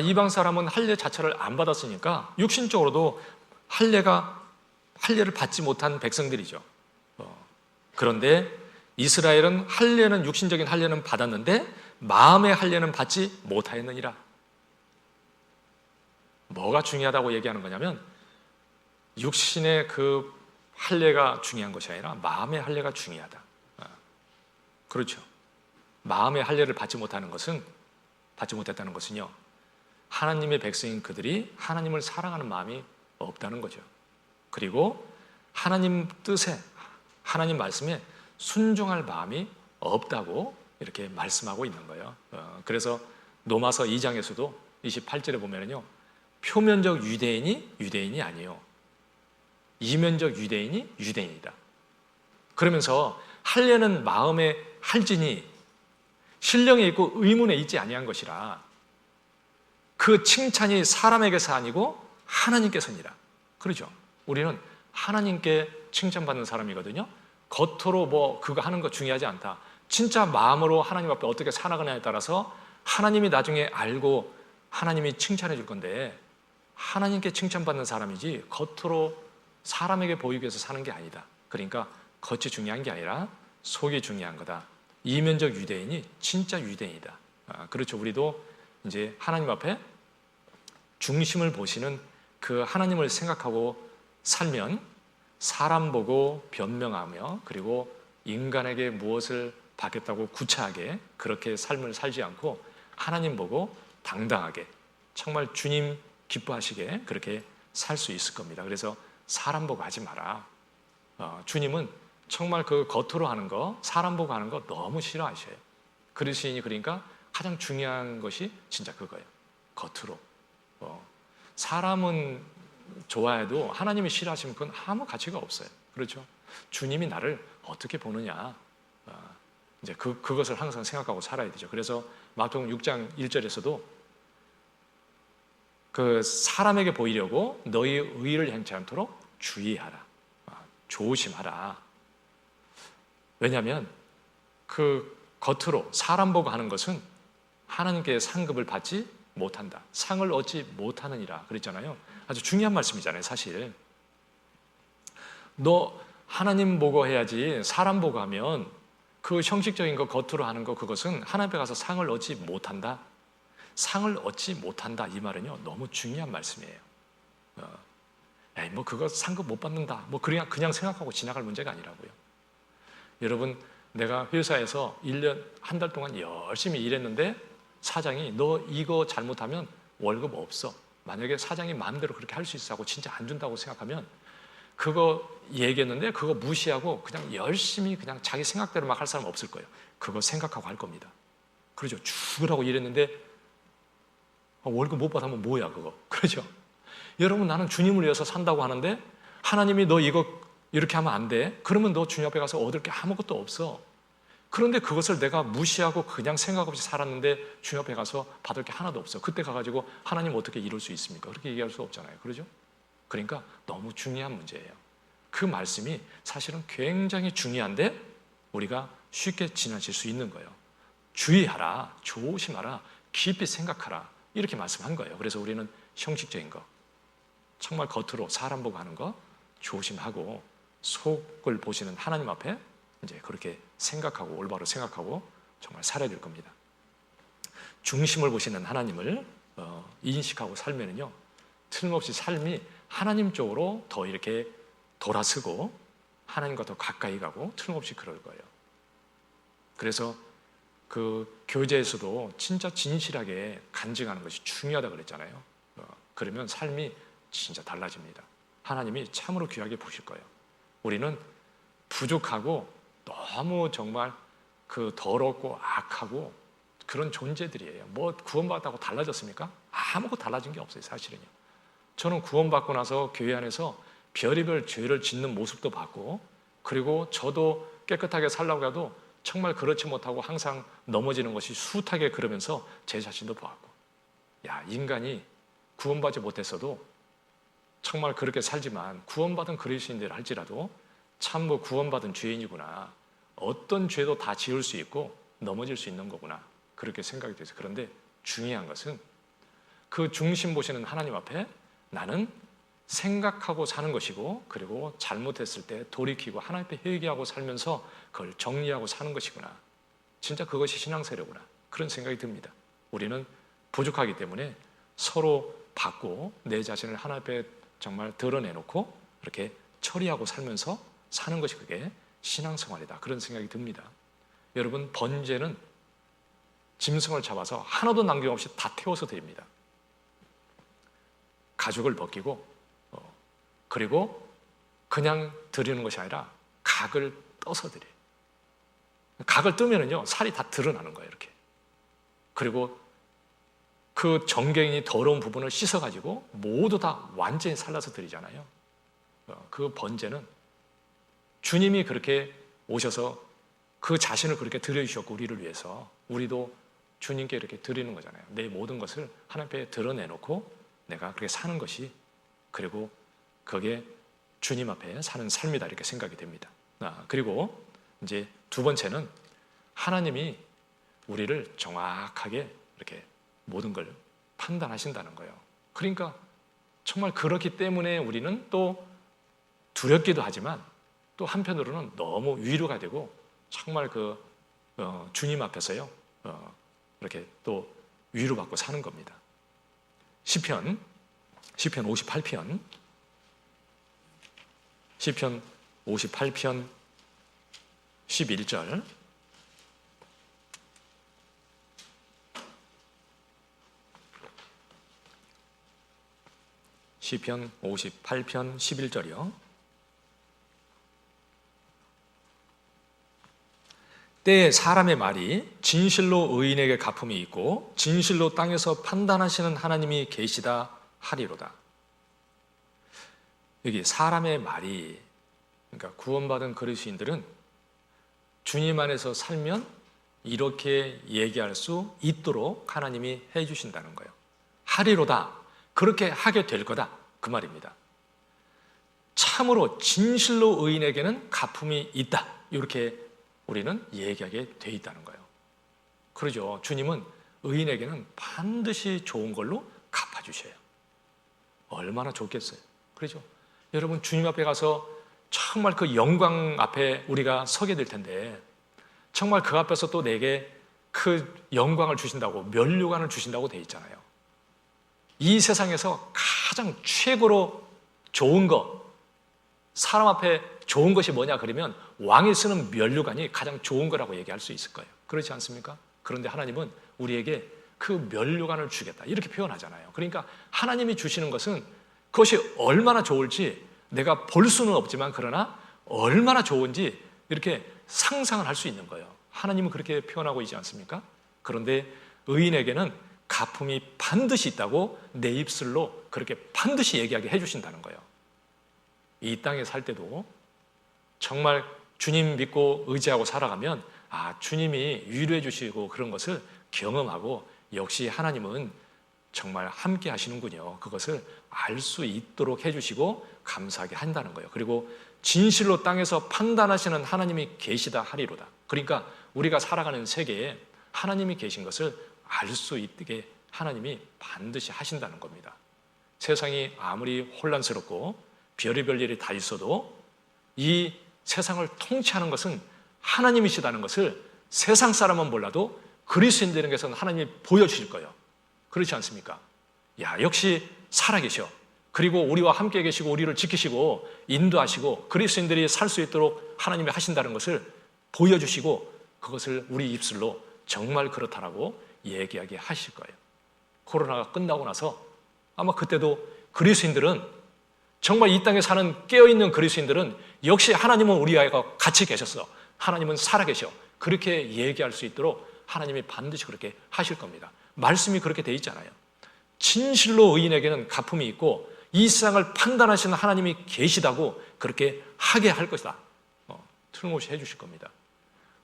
이방 사람은 할례 자체를 안 받았으니까 육신적으로도 할례를 받지 못한 백성들이죠. 그런데 이스라엘은 할례는 육신적인 할례는 받았는데 마음의 할례는 받지 못하였느니라. 뭐가 중요하다고 얘기하는 거냐면 육신의 그 할례가 중요한 것이 아니라 마음의 할례가 중요하다. 그렇죠. 마음의 할례를 받지 못했다는 것은요, 하나님의 백성인 그들이 하나님을 사랑하는 마음이 없다는 거죠. 그리고 하나님 뜻에, 하나님 말씀에 순종할 마음이 없다고 이렇게 말씀하고 있는 거예요. 그래서 로마서 2장에서도 28절에 보면요, 표면적 유대인이 아니에요. 이면적 유대인이 유대인이다. 그러면서 할례는 마음에 할지니 신령에 있고 의문에 있지 아니한 것이라. 그 칭찬이 사람에게서 아니고 하나님께서니라. 그렇죠. 우리는 하나님께 칭찬받는 사람이거든요. 겉으로 그거 하는 거 중요하지 않다. 진짜 마음으로 하나님 앞에 어떻게 살아가냐에 따라서 하나님이 나중에 알고 하나님이 칭찬해 줄 건데, 하나님께 칭찬받는 사람이지 겉으로 사람에게 보이기 위해서 사는 게 아니다. 그러니까 겉이 중요한 게 아니라 속이 중요한 거다. 이면적 유대인이 진짜 유대인이다. 그렇죠. 우리도 이제 하나님 앞에 중심을 보시는 그 하나님을 생각하고 살면 사람 보고 변명하며 그리고 인간에게 무엇을 받겠다고 구차하게 그렇게 삶을 살지 않고 하나님 보고 당당하게 정말 주님 기뻐하시게 그렇게 살 수 있을 겁니다. 그래서 사람 보고 하지 마라. 주님은 정말 그 겉으로 하는 거, 사람 보고 하는 거 너무 싫어하셔요. 그러시니 그러니까 가장 중요한 것이 진짜 그거예요. 겉으로. 사람은 좋아해도 하나님이 싫어하시면 그건 아무 가치가 없어요. 그렇죠? 주님이 나를 어떻게 보느냐. 이제 그것을 항상 생각하고 살아야 되죠. 그래서 마태복음 6장 1절에서도 그 사람에게 보이려고 너희 의를 행치 않도록 주의하라. 조심하라. 왜냐하면 그 겉으로 사람 보고 하는 것은 하나님께 상급을 받지 못한다. 상을 얻지 못하느니라 그랬잖아요. 아주 중요한 말씀이잖아요, 사실. 너 하나님 보고 해야지 사람 보고 하면 그 형식적인 거 겉으로 하는 거 그것은 하나님 앞에 가서 상을 얻지 못한다. 상을 얻지 못한다 이 말은요 너무 중요한 말씀이에요. 에이 뭐 그거 상급 못 받는다 뭐 그냥 생각하고 지나갈 문제가 아니라고요. 여러분 내가 회사에서 1년 한 달 동안 열심히 일했는데 사장이 너 이거 잘못하면 월급 없어. 만약에 사장이 마음대로 그렇게 할 수 있어 하고 진짜 안 준다고 생각하면 그거 얘기했는데 그거 무시하고 그냥 열심히 그냥 자기 생각대로 막 할 사람 없을 거예요. 그거 생각하고 할 겁니다. 그러죠. 죽으라고 일했는데 월급 못 받으면 뭐야 그거. 그러죠. 여러분 나는 주님을 위해서 산다고 하는데 하나님이 너 이거 이렇게 하면 안 돼. 그러면 너 주님 앞에 가서 얻을 게 아무것도 없어. 그런데 그것을 내가 무시하고 그냥 생각 없이 살았는데 주님 앞에 가서 받을 게 하나도 없어. 그때 가가지고 하나님 어떻게 이룰 수 있습니까? 그렇게 얘기할 수 없잖아요. 그러죠? 그러니까 너무 중요한 문제예요. 그 말씀이 사실은 굉장히 중요한데 우리가 쉽게 지나칠 수 있는 거예요. 주의하라, 조심하라, 깊이 생각하라 이렇게 말씀한 거예요. 그래서 우리는 형식적인 거, 정말 겉으로 사람 보고 하는 거 조심하고 속을 보시는 하나님 앞에 이제 그렇게 생각하고 올바로 생각하고 정말 살아야 될 겁니다. 중심을 보시는 하나님을 인식하고 살면은요 틀림없이 삶이 하나님 쪽으로 더 이렇게 돌아서고 하나님과 더 가까이 가고 틀림없이 그럴 거예요. 그래서 그 교제에서도 진짜 진실하게 간증하는 것이 중요하다 그랬잖아요. 그러면 삶이 진짜 달라집니다. 하나님이 참으로 귀하게 보실 거예요. 우리는 부족하고 너무 정말 그 더럽고 악하고 그런 존재들이에요. 뭐 구원받았다고 달라졌습니까? 아무것도 달라진 게 없어요, 사실은요. 저는 구원받고 나서 교회 안에서 별의별 죄를 짓는 모습도 봤고, 그리고 저도 깨끗하게 살려고 해도 정말 그렇지 못하고 항상 넘어지는 것이 숱하게 그러면서 제 자신도 보았고, 야, 인간이 구원받지 못했어도 정말 그렇게 살지만 구원받은 그리스도인들 할지라도 참 뭐 구원받은 죄인이구나. 어떤 죄도 다 지을 수 있고 넘어질 수 있는 거구나. 그렇게 생각이 돼서. 그런데 중요한 것은 그 중심 보시는 하나님 앞에 나는 생각하고 사는 것이고, 그리고 잘못했을 때 돌이키고 하나님 앞에 회개하고 살면서 그걸 정리하고 사는 것이구나. 진짜 그것이 신앙생활이구나. 그런 생각이 듭니다. 우리는 부족하기 때문에 서로 받고 내 자신을 하나님 앞에 정말 드러내놓고 이렇게 처리하고 살면서 사는 것이 그게 신앙생활이다. 그런 생각이 듭니다. 여러분, 번제는 짐승을 잡아서 하나도 남김없이 다 태워서 드립니다. 가죽을 벗기고 그리고 그냥 드리는 것이 아니라 각을 떠서 드려요. 각을 뜨면은요 살이 다 드러나는 거예요, 이렇게. 그리고 그 정갱이 더러운 부분을 씻어가지고 모두 다 완전히 살라서 드리잖아요. 그 번제는 주님이 그렇게 오셔서 그 자신을 그렇게 드려주셨고 우리를 위해서 우리도 주님께 이렇게 드리는 거잖아요. 내 모든 것을 하나님 앞에 드러내놓고 내가 그렇게 사는 것이, 그리고 그게 주님 앞에 사는 삶이다 이렇게 생각이 됩니다. 그리고 이제 두 번째는 하나님이 우리를 정확하게 이렇게 모든 걸 판단하신다는 거예요. 그러니까 정말 그렇기 때문에 우리는 또 두렵기도 하지만 또 한편으로는 너무 위로가 되고 정말 그 주님 앞에서요 이렇게 또 위로받고 사는 겁니다. 시편 58편 11절 시편 58편 11절이요. 때에 사람의 말이 진실로 의인에게 갚음이 있고 진실로 땅에서 판단하시는 하나님이 계시다 하리로다. 여기 사람의 말이, 그러니까 구원받은 그리스도인들은 주님 안에서 살면 이렇게 얘기할 수 있도록 하나님이 해주신다는 거예요. 하리로다. 그렇게 하게 될 거다, 그 말입니다. 참으로 진실로 의인에게는 갚음이 있다, 이렇게 우리는 얘기하게 돼 있다는 거예요. 그러죠. 주님은 의인에게는 반드시 좋은 걸로 갚아주셔요. 얼마나 좋겠어요. 그렇죠. 여러분, 주님 앞에 가서 정말 그 영광 앞에 우리가 서게 될 텐데, 정말 그 앞에서 또 내게 그 영광을 주신다고, 면류관을 주신다고 돼 있잖아요. 이 세상에서 가장 최고로 좋은 거, 사람 앞에 좋은 것이 뭐냐 그러면 왕이 쓰는 면류관이 가장 좋은 거라고 얘기할 수 있을 거예요. 그렇지 않습니까? 그런데 하나님은 우리에게 그 면류관을 주겠다, 이렇게 표현하잖아요. 그러니까 하나님이 주시는 것은 그것이 얼마나 좋을지 내가 볼 수는 없지만, 그러나 얼마나 좋은지 이렇게 상상을 할 수 있는 거예요. 하나님은 그렇게 표현하고 있지 않습니까? 그런데 의인에게는 갚음이 반드시 있다고 내 입술로 그렇게 반드시 얘기하게 해주신다는 거예요. 이 땅에 살 때도 정말 주님 믿고 의지하고 살아가면, 주님이 위로해 주시고 그런 것을 경험하고, 역시 하나님은 정말 함께 하시는군요, 그것을 알 수 있도록 해주시고 감사하게 한다는 거예요. 그리고 진실로 땅에서 판단하시는 하나님이 계시다 하리로다. 그러니까 우리가 살아가는 세계에 하나님이 계신 것을 알 수 있게 하나님이 반드시 하신다는 겁니다. 세상이 아무리 혼란스럽고 별의별 일이 다 있어도 이 세상을 통치하는 것은 하나님이시다는 것을 세상 사람은 몰라도 그리스도인들에게서는 하나님이 보여주실 거예요. 그렇지 않습니까? 역시 살아계셔. 그리고 우리와 함께 계시고 우리를 지키시고 인도하시고 그리스도인들이 살 수 있도록 하나님이 하신다는 것을 보여주시고, 그것을 우리 입술로 정말 그렇다라고 얘기하게 하실 거예요. 코로나가 끝나고 나서 아마 그때도 그리스도인들은, 정말 이 땅에 사는 깨어있는 그리스도인들은 역시 하나님은 우리와 같이 계셨어, 하나님은 살아계셔, 그렇게 얘기할 수 있도록 하나님이 반드시 그렇게 하실 겁니다. 말씀이 그렇게 돼 있잖아요. 진실로 의인에게는 갚음이 있고 이 세상을 판단하시는 하나님이 계시다고 그렇게 하게 할 것이다, 틀림없이 해주실 겁니다.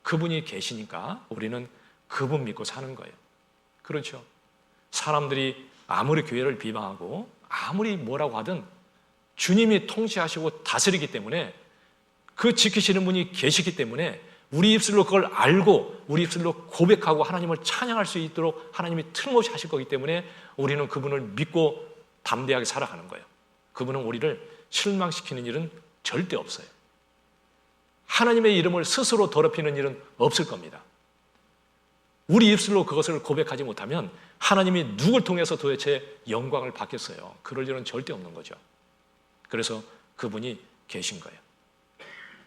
그분이 계시니까 우리는 그분 믿고 사는 거예요. 그렇죠. 사람들이 아무리 교회를 비방하고 아무리 뭐라고 하든 주님이 통치하시고 다스리기 때문에, 그 지키시는 분이 계시기 때문에 우리 입술로 그걸 알고 우리 입술로 고백하고 하나님을 찬양할 수 있도록 하나님이 틀림없이 하실 거기 때문에 우리는 그분을 믿고 담대하게 살아가는 거예요. 그분은 우리를 실망시키는 일은 절대 없어요. 하나님의 이름을 스스로 더럽히는 일은 없을 겁니다. 우리 입술로 그것을 고백하지 못하면 하나님이 누굴 통해서 도대체 영광을 받겠어요? 그럴 일은 절대 없는 거죠. 그래서 그분이 계신 거예요.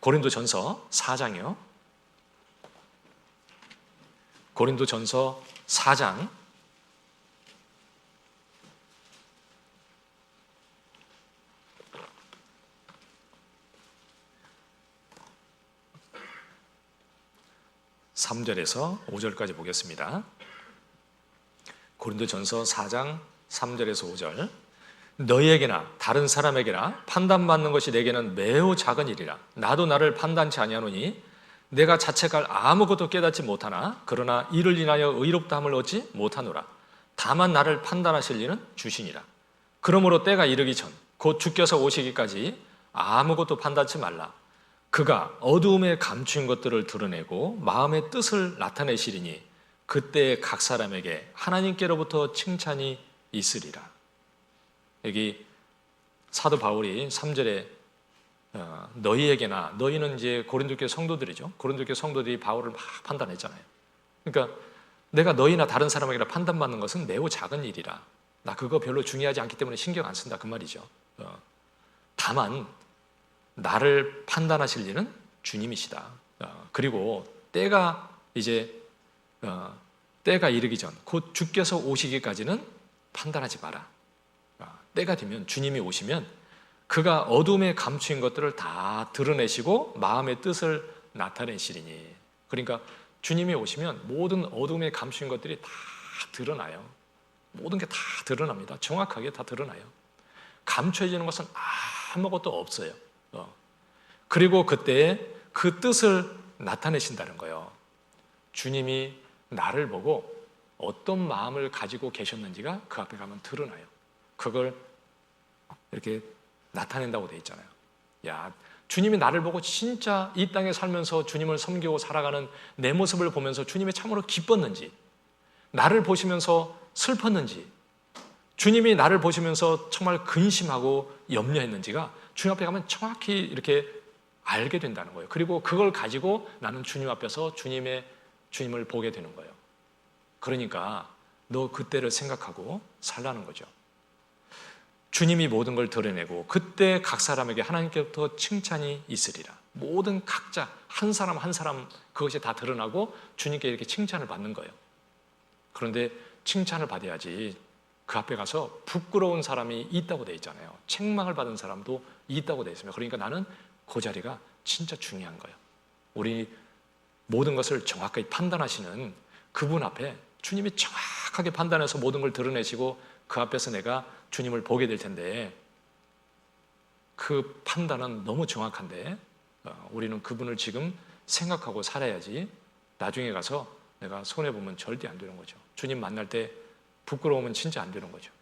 고린도전서 4장이요. 고린도전서 4장 3절에서 5절까지 보겠습니다. 고린도전서 4장 3절에서 5절. 너희에게나 다른 사람에게나 판단받는 것이 내게는 매우 작은 일이라. 나도 나를 판단치 아니하노니 내가 자책할 아무것도 깨닫지 못하나 그러나 이를 인하여 의롭다함을 얻지 못하노라. 다만 나를 판단하실 이는 주시니라. 그러므로 때가 이르기 전 곧 주께서 오시기까지 아무것도 판단치 말라. 그가 어두움에 감추인 것들을 드러내고 마음의 뜻을 나타내시리니 그때 각 사람에게 하나님께로부터 칭찬이 있으리라. 여기 사도 바울이 3절에 너희에게나, 너희는 이제 고린도교회 성도들이죠. 고린도교회 성도들이 바울을 막 판단했잖아요. 그러니까 내가 너희나 다른 사람에게나 판단받는 것은 매우 작은 일이라. 나 그거 별로 중요하지 않기 때문에 신경 안 쓴다, 그 말이죠. 다만 나를 판단하실 이는 주님이시다. 그리고 때가 이르기 전 곧 주께서 오시기까지는 판단하지 마라. 때가 되면, 주님이 오시면 그가 어둠에 감추인 것들을 다 드러내시고 마음의 뜻을 나타내시리니. 그러니까 주님이 오시면 모든 어둠에 감추인 것들이 다 드러나요. 모든 게 다 드러납니다. 정확하게 다 드러나요. 감춰지는 것은 아무것도 없어요. 그리고 그때 그 뜻을 나타내신다는 거예요. 주님이 나를 보고 어떤 마음을 가지고 계셨는지가 그 앞에 가면 드러나요. 그걸 이렇게 나타낸다고 돼 있잖아요. 야, 주님이 나를 보고 진짜 이 땅에 살면서 주님을 섬기고 살아가는 내 모습을 보면서 주님이 참으로 기뻤는지, 나를 보시면서 슬펐는지, 주님이 나를 보시면서 정말 근심하고 염려했는지가 주님 앞에 가면 정확히 이렇게 알게 된다는 거예요. 그리고 그걸 가지고 나는 주님 앞에서 주님을 보게 되는 거예요. 그러니까 너 그때를 생각하고 살라는 거죠. 주님이 모든 걸 드러내고 그때 각 사람에게 하나님께부터 칭찬이 있으리라. 모든 각자 한 사람 한 사람 그것이 다 드러나고 주님께 이렇게 칭찬을 받는 거예요. 그런데 칭찬을 받아야지 그 앞에 가서 부끄러운 사람이 있다고 돼 있잖아요. 책망을 받은 사람도 있다고 돼 있습니다. 그러니까 나는 그 자리가 진짜 중요한 거예요. 우리 모든 것을 정확하게 판단하시는 그분 앞에 주님이 정확하게 판단해서 모든 걸 드러내시고 그 앞에서 내가 주님을 보게 될 텐데, 그 판단은 너무 정확한데 우리는 그분을 지금 생각하고 살아야지 나중에 가서 내가 손해보면 절대 안 되는 거죠. 주님 만날 때 부끄러우면 진짜 안 되는 거죠.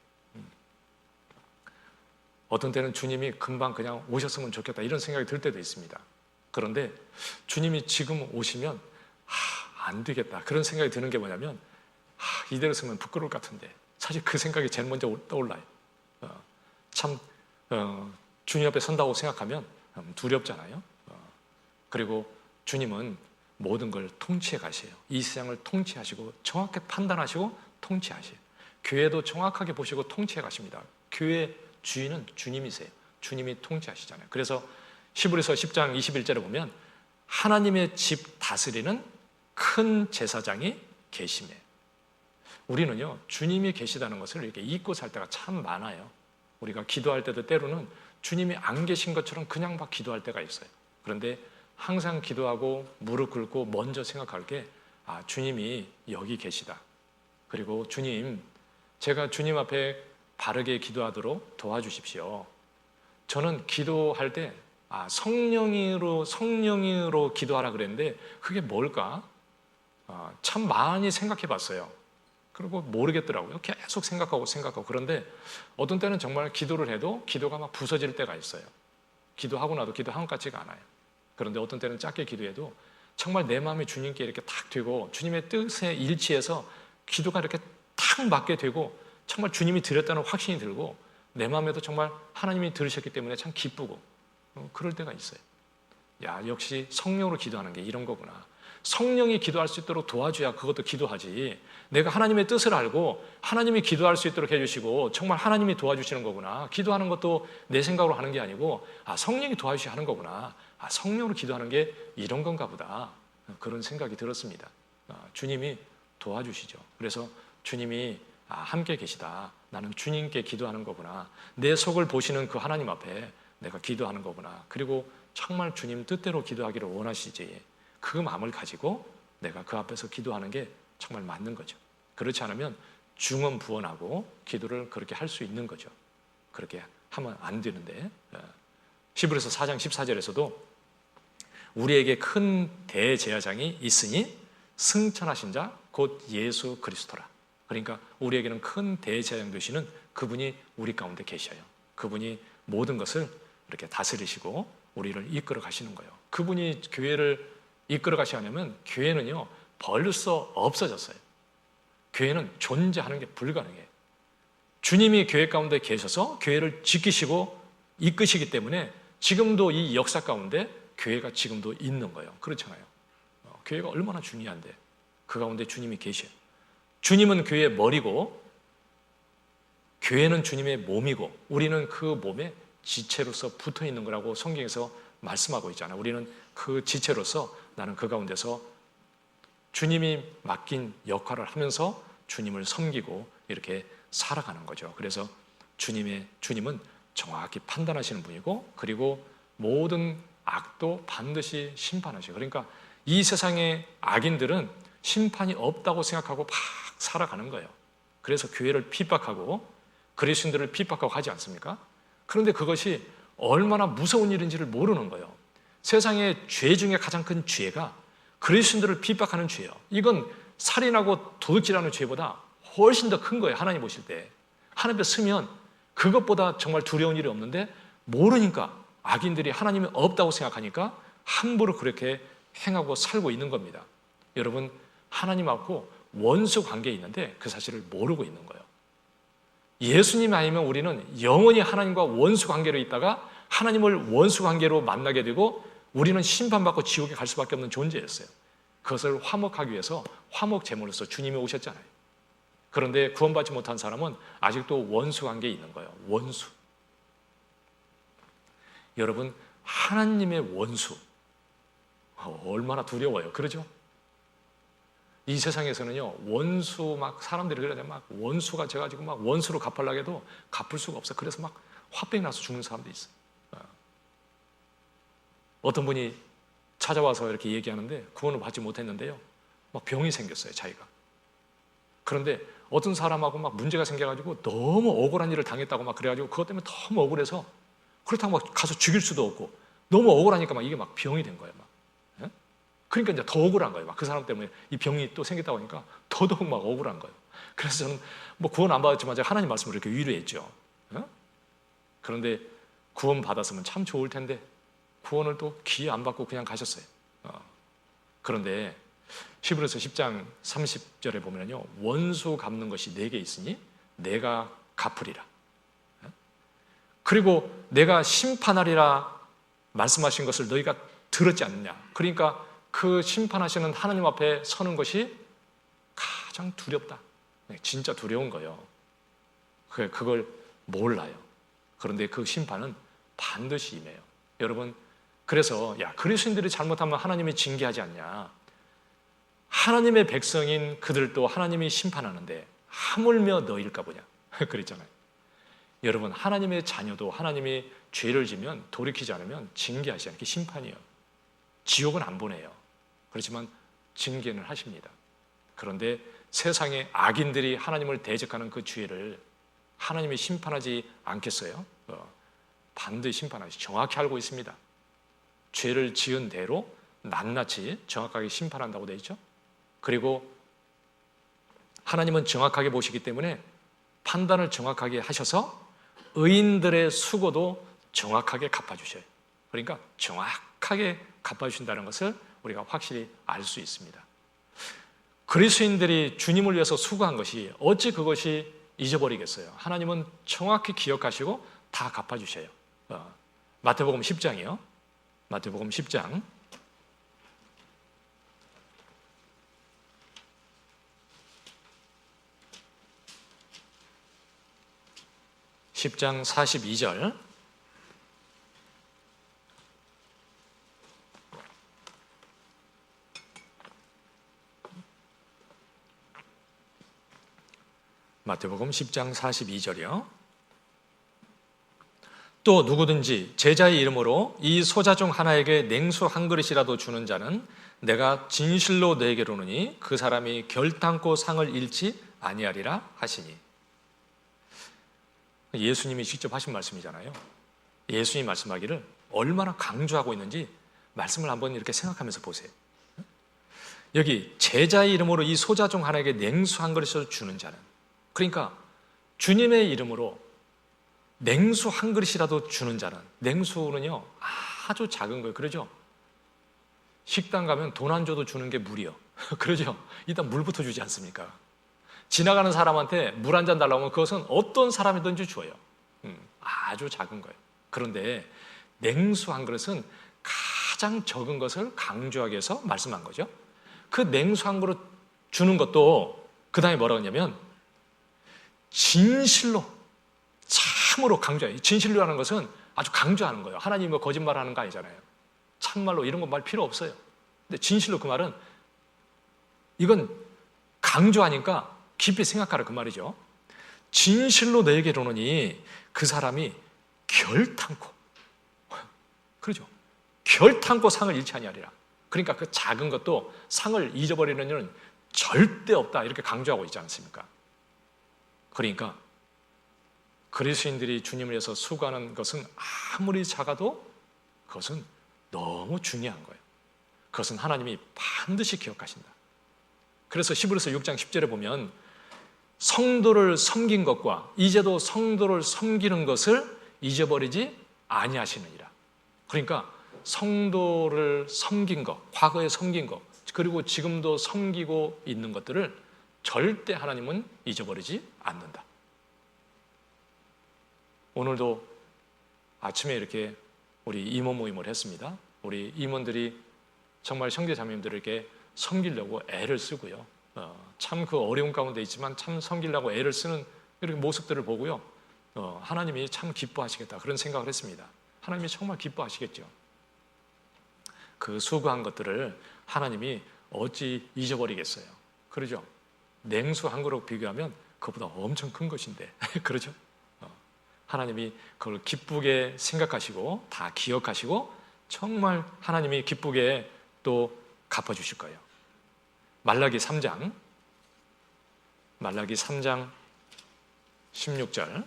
어떤 때는 주님이 금방 그냥 오셨으면 좋겠다 이런 생각이 들 때도 있습니다. 그런데 주님이 지금 오시면 안 되겠다 그런 생각이 드는 게 뭐냐면, 이대로 쓰면 부끄러울 것 같은데, 사실 그 생각이 제일 먼저 떠올라요. 주님 앞에 선다고 생각하면 두렵잖아요. 그리고 주님은 모든 걸 통치해 가세요. 이 세상을 통치하시고 정확하게 판단하시고 통치하세요. 교회도 정확하게 보시고 통치해 가십니다. 교회 주인은 주님이세요. 주님이 통치하시잖아요. 그래서 히브리서 10장 21절에 보면 하나님의 집 다스리는 큰 제사장이 계시매. 우리는요, 주님이 계시다는 것을 이렇게 잊고 살 때가 참 많아요. 우리가 기도할 때도 때로는 주님이 안 계신 것처럼 그냥 막 기도할 때가 있어요. 그런데 항상 기도하고 무릎 꿇고 먼저 생각할 게, 주님이 여기 계시다. 그리고 주님, 제가 주님 앞에 바르게 기도하도록 도와주십시오. 저는 기도할 때 성령으로 기도하라 그랬는데 그게 뭘까? 참 많이 생각해 봤어요. 그리고 모르겠더라고요. 계속 생각하고 그런데 어떤 때는 정말 기도를 해도 기도가 막 부서질 때가 있어요. 기도하고 나도 기도한 것 같지가 않아요. 그런데 어떤 때는 짧게 기도해도 정말 내 마음이 주님께 이렇게 탁 되고 주님의 뜻에 일치해서 기도가 이렇게 탁 맞게 되고 정말 주님이 드렸다는 확신이 들고 내 마음에도 정말 하나님이 들으셨기 때문에 참 기쁘고 그럴 때가 있어요. 야, 역시 성령으로 기도하는 게 이런 거구나. 성령이 기도할 수 있도록 도와줘야 그것도 기도하지. 내가 하나님의 뜻을 알고 하나님이 기도할 수 있도록 해주시고 정말 하나님이 도와주시는 거구나. 기도하는 것도 내 생각으로 하는 게 아니고 성령이 도와주셔야 하는 거구나. 성령으로 기도하는 게 이런 건가 보다. 그런 생각이 들었습니다. 주님이 도와주시죠. 그래서 주님이 함께 계시다. 나는 주님께 기도하는 거구나. 내 속을 보시는 그 하나님 앞에 내가 기도하는 거구나. 그리고 정말 주님 뜻대로 기도하기를 원하시지. 그 마음을 가지고 내가 그 앞에서 기도하는 게 정말 맞는 거죠. 그렇지 않으면 중언부언하고 기도를 그렇게 할 수 있는 거죠. 그렇게 하면 안 되는데, 히브리서 4장 14절에서도 우리에게 큰 대제사장이 있으니 승천하신 자 곧 예수 그리스도라. 그러니까 우리에게는 큰 대제사장 되시는 그분이 우리 가운데 계셔요. 그분이 모든 것을 이렇게 다스리시고 우리를 이끌어 가시는 거예요. 그분이 교회를 이끌어 가시려면 교회는요 벌써 없어졌어요. 교회는 존재하는 게 불가능해요. 주님이 교회 가운데 계셔서 교회를 지키시고 이끄시기 때문에 지금도 이 역사 가운데 교회가 지금도 있는 거예요. 그렇잖아요. 교회가 얼마나 중요한데 그 가운데 주님이 계셔요. 주님은 교회의 머리고 교회는 주님의 몸이고 우리는 그 몸에 지체로서 붙어 있는 거라고 성경에서 말씀하고 있잖아요. 우리는 그 지체로서 나는 그 가운데서 주님이 맡긴 역할을 하면서 주님을 섬기고 이렇게 살아가는 거죠. 그래서 주님은 정확히 판단하시는 분이고 그리고 모든 악도 반드시 심판하시고, 그러니까 이 세상의 악인들은 심판이 없다고 생각하고 막 살아가는 거예요. 그래서 교회를 핍박하고 그리스도인들을 핍박하고 하지 않습니까? 그런데 그것이 얼마나 무서운 일인지를 모르는 거예요. 세상의 죄 중에 가장 큰 죄가 그리스도인들을 핍박하는 죄예요. 이건 살인하고 도둑질하는 죄보다 훨씬 더 큰 거예요. 하나님 보실 때 하나님 앞에 서면 그것보다 정말 두려운 일이 없는데 모르니까 악인들이 하나님이 없다고 생각하니까 함부로 그렇게 행하고 살고 있는 겁니다. 여러분, 하나님하고 원수 관계에 있는데 그 사실을 모르고 있는 거예요. 예수님 아니면 우리는 영원히 하나님과 원수 관계로 있다가 하나님을 원수 관계로 만나게 되고 우리는 심판받고 지옥에 갈 수밖에 없는 존재였어요. 그것을 화목하기 위해서 화목 제물로서 주님이 오셨잖아요. 그런데 구원받지 못한 사람은 아직도 원수 관계에 있는 거예요. 원수. 여러분, 하나님의 원수 얼마나 두려워요. 그러죠? 이 세상에서는요, 원수 막 사람들이 그러냐, 막 원수가 져가지고 막 원수로 갚으려고 해도 갚을 수가 없어. 그래서 막 화병 나서 죽는 사람도 있어. 어떤 분이 찾아와서 이렇게 얘기하는데 구원을 받지 못했는데요, 막 병이 생겼어요, 자기가. 그런데 어떤 사람하고 막 문제가 생겨가지고 너무 억울한 일을 당했다고 막 그래가지고 그것 때문에 너무 억울해서 그렇다고 막 가서 죽일 수도 없고 너무 억울하니까 막 이게 막 병이 된 거예요, 막. 그러니까 이제 더 억울한 거예요. 막 그 사람 때문에 이 병이 또 생겼다고 하니까 더더욱 막 억울한 거예요. 그래서 저는 뭐 구원 안 받았지만 제가 하나님 말씀을 이렇게 위로했죠. 그런데 구원 받았으면 참 좋을 텐데 구원을 또 기회 안 받고 그냥 가셨어요. 그런데 히브리서 10장 30절에 보면요, 원수 갚는 것이 내게 있으니 내가 갚으리라. 그리고 내가 심판하리라 말씀하신 것을 너희가 들었지 않느냐. 그러니까 그 심판하시는 하나님 앞에 서는 것이 가장 두렵다. 진짜 두려운 거예요. 그걸 몰라요. 그런데 그 심판은 반드시 임해요. 여러분, 그래서 야, 그리스도인들이 잘못하면 하나님이 징계하지 않냐. 하나님의 백성인 그들도 하나님이 심판하는데 하물며 너희일까 보냐. 그랬잖아요. 여러분, 하나님의 자녀도 하나님이 죄를 지면 돌이키지 않으면 징계하시지 않게 심판이에요. 지옥은 안 보내요. 그렇지만 징계는 하십니다. 그런데 세상의 악인들이 하나님을 대적하는 그 죄를 하나님이 심판하지 않겠어요? 반드시 심판하시. 정확히 알고 있습니다. 죄를 지은 대로 낱낱이 정확하게 심판한다고 되어 있죠. 그리고 하나님은 정확하게 보시기 때문에 판단을 정확하게 하셔서 의인들의 수고도 정확하게 갚아주셔요. 그러니까 정확하게 갚아주신다는 것을 우리가 확실히 알 수 있습니다. 그리스도인들이 주님을 위해서 수고한 것이 어찌 그것이 잊어버리겠어요. 하나님은 정확히 기억하시고 다 갚아주셔요. 마태복음 10장이요. 마태복음 10장 10장 42절. 마태복음 10장 42절이요. 또 누구든지 제자의 이름으로 이 소자 중 하나에게 냉수 한 그릇이라도 주는 자는 내가 진실로 너에게 이르노니 그 사람이 결탄코 상을 잃지 아니하리라 하시니. 예수님이 직접 하신 말씀이잖아요. 예수님이 말씀하기를 얼마나 강조하고 있는지 말씀을 한번 이렇게 생각하면서 보세요. 여기 제자의 이름으로 이 소자 중 하나에게 냉수 한 그릇을 주는 자는, 그러니까 주님의 이름으로 냉수 한 그릇이라도 주는 자는, 냉수는요 아주 작은 거예요. 그러죠? 식당 가면 돈 안 줘도 주는 게 물이요. 그러죠? 일단 물부터 주지 않습니까? 지나가는 사람한테 물 한 잔 달라고 하면 그것은 어떤 사람이든지 줘요. 아주 작은 거예요. 그런데 냉수 한 그릇은 가장 적은 것을 강조하기 위해서 말씀한 거죠. 그 냉수 한 그릇 주는 것도 그 다음에 뭐라고 하냐면 진실로, 참으로 강조해요. 진실로라는 것은 아주 강조하는 거예요. 하나님이 뭐 거짓말하는 거 아니잖아요. 참말로 이런 거 말 필요 없어요. 근데 진실로 그 말은 이건 강조하니까 깊이 생각하라 그 말이죠. 진실로 너에게 이르노니 그 사람이 결탄코, 그러죠? 결탄코 상을 잃지 아니하리라. 그러니까 그 작은 것도 상을 잊어버리는 일은 절대 없다 이렇게 강조하고 있지 않습니까? 그러니까 그리스도인들이 주님을 위해서 수고하는 것은 아무리 작아도 그것은 너무 중요한 거예요. 그것은 하나님이 반드시 기억하신다. 그래서 히브리서 6장 10절에 보면 성도를 섬긴 것과 이제도 성도를 섬기는 것을 잊어버리지 아니하시느니라. 그러니까 성도를 섬긴 것, 과거에 섬긴 것, 그리고 지금도 섬기고 있는 것들을 절대 하나님은 잊어버리지 않는다. 오늘도 아침에 이렇게 우리 임원 모임을 했습니다. 우리 임원들이 정말 형제자매님들에게 섬기려고 애를 쓰고요. 참 그 어려운 가운데 있지만 참 섬기려고 애를 쓰는 이렇게 모습들을 보고요. 하나님이 참 기뻐하시겠다 그런 생각을 했습니다. 하나님이 정말 기뻐하시겠죠. 그 수고한 것들을 하나님이 어찌 잊어버리겠어요. 그러죠? 냉수 한 그릇 비교하면 그보다 엄청 큰 것인데 그러죠? 하나님이 그걸 기쁘게 생각하시고 다 기억하시고 정말 하나님이 기쁘게 또 갚아주실 거예요. 말라기 3장 16절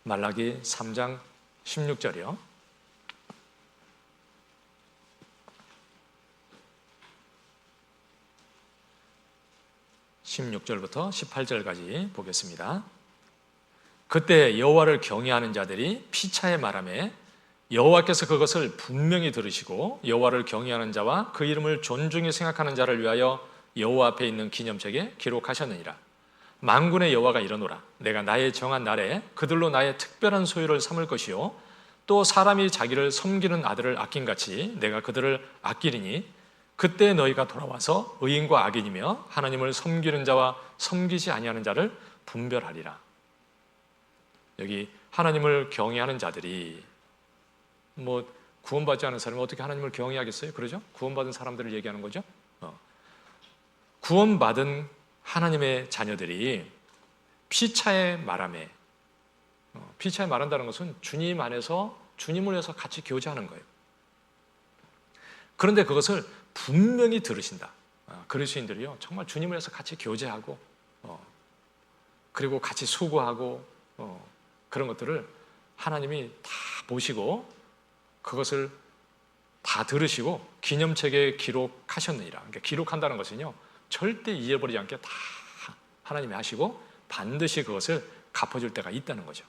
말라기 3장 16절이요. 16절부터 18절까지 보겠습니다. 그때 여호와를 경외하는 자들이 피차에 말하매 여호와께서 그것을 분명히 들으시고 여호와를 경외하는 자와 그 이름을 존중히 생각하는 자를 위하여 여호와 앞에 있는 기념책에 기록하셨느니라. 만군의 여호와가 이러노라. 내가 나의 정한 날에 그들로 나의 특별한 소유를 삼을 것이요 또 사람이 자기를 섬기는 아들을 아낀같이 내가 그들을 아끼리니 그때 너희가 돌아와서 의인과 악인이며 하나님을 섬기는 자와 섬기지 아니하는 자를 분별하리라. 여기 하나님을 경외하는 자들이 구원받지 않은 사람이 어떻게 하나님을 경외하겠어요? 그러죠? 구원받은 사람들을 얘기하는 거죠. 구원받은 하나님의 자녀들이 피차에 말하매, 피차에 말한다는 것은 주님 안에서 주님을 위해서 같이 교제하는 거예요. 그런데 그것을 분명히 들으신다. 그리스도인들이요 정말 주님을 위해서 같이 교제하고 그리고 같이 수고하고 그런 것들을 하나님이 다 보시고 그것을 다 들으시고 기념책에 기록하셨느니라. 그러니까 기록한다는 것은요 절대 잊어버리지 않게 다 하나님이 하시고 반드시 그것을 갚아줄 때가 있다는 거죠.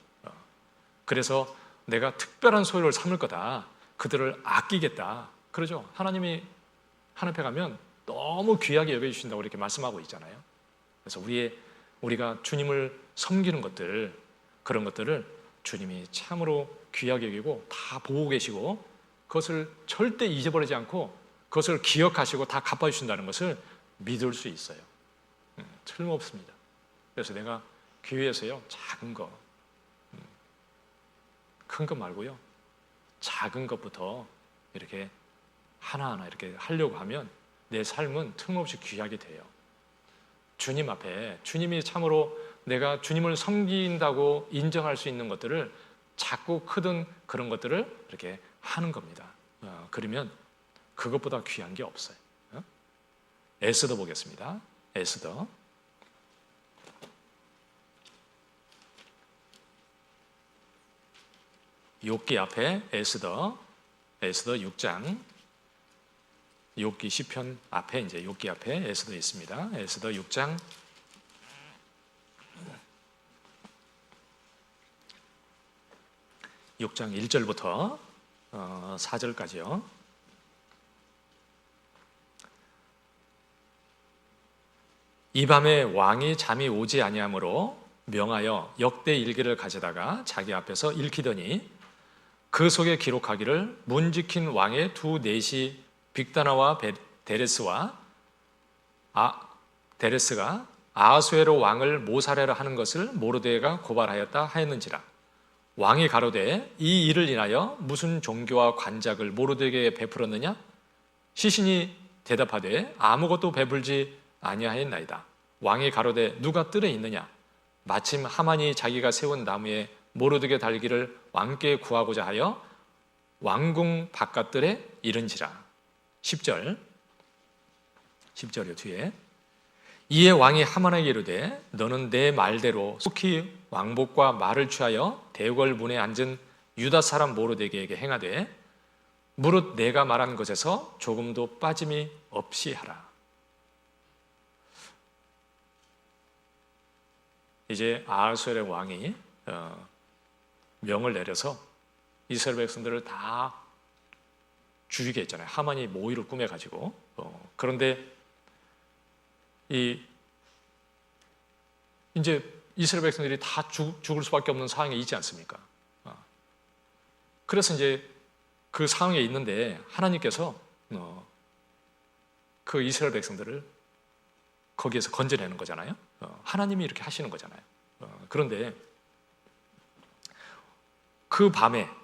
그래서 내가 특별한 소유를 삼을 거다. 그들을 아끼겠다. 그러죠. 하나님이 하나님 앞에 가면 너무 귀하게 여겨주신다고 이렇게 말씀하고 있잖아요. 그래서 우리가 주님을 섬기는 것들, 그런 것들을 주님이 참으로 귀하게 여기고 다 보고 계시고 그것을 절대 잊어버리지 않고 그것을 기억하시고 다 갚아주신다는 것을 믿을 수 있어요. 틀림없습니다. 그래서 내가 교회에서요 작은 거, 큰 것 말고요 작은 것부터 이렇게 하나하나 이렇게 하려고 하면 내 삶은 틀림없이 귀하게 돼요. 주님 앞에 주님이 참으로 내가 주님을 섬긴다고 인정할 수 있는 것들을 작고 크든 그런 것들을 이렇게 하는 겁니다. 그러면 그것보다 귀한 게 없어요. 에스더 보겠습니다. 에스더 6기 앞에 에스더 6장 욥기 시편 앞에 이제 욥기 앞에 에스더 있습니다. 에스더 6장 1절부터 4절까지요. 이 밤에 왕이 잠이 오지 아니하므로 명하여 역대 일기를 가져다가 자기 앞에서 읽히더니 그 속에 기록하기를 문 지킨 왕의 두 넷이 빅다나와 데레스가 아하수에로 왕을 모살하려 하는 것을 모르드에가 고발하였다 하였는지라. 왕이 가로되 이 일을 인하여 무슨 종교와 관작을 모르드에게 베풀었느냐? 시신이 대답하되 아무것도 베풀지 아니하였나이다. 왕이 가로되 누가 뜰에 있느냐? 마침 하만이 자기가 세운 나무에 모르드게 달기를 왕께 구하고자 하여 왕궁 바깥들에 이른지라. 10절이요 뒤에 이에 왕이 하만에게 이르되 너는 내 말대로 속히 왕복과 말을 취하여 대궐 문에 앉은 유다 사람 모르드게에게 행하되 무릇 내가 말한 것에서 조금도 빠짐이 없이 하라. 이제 아하수엘의 왕이 명을 내려서 이스라엘 백성들을 다 죽이게 했잖아요. 하만이 모의를 꾸며가지고. 그런데 이제 이스라엘 백성들이 다 죽을 수밖에 없는 상황에 있지 않습니까? 그래서 이제 그 상황에 있는데 하나님께서 그 이스라엘 백성들을 거기에서 건져내는 거잖아요. 하나님이 이렇게 하시는 거잖아요. 그런데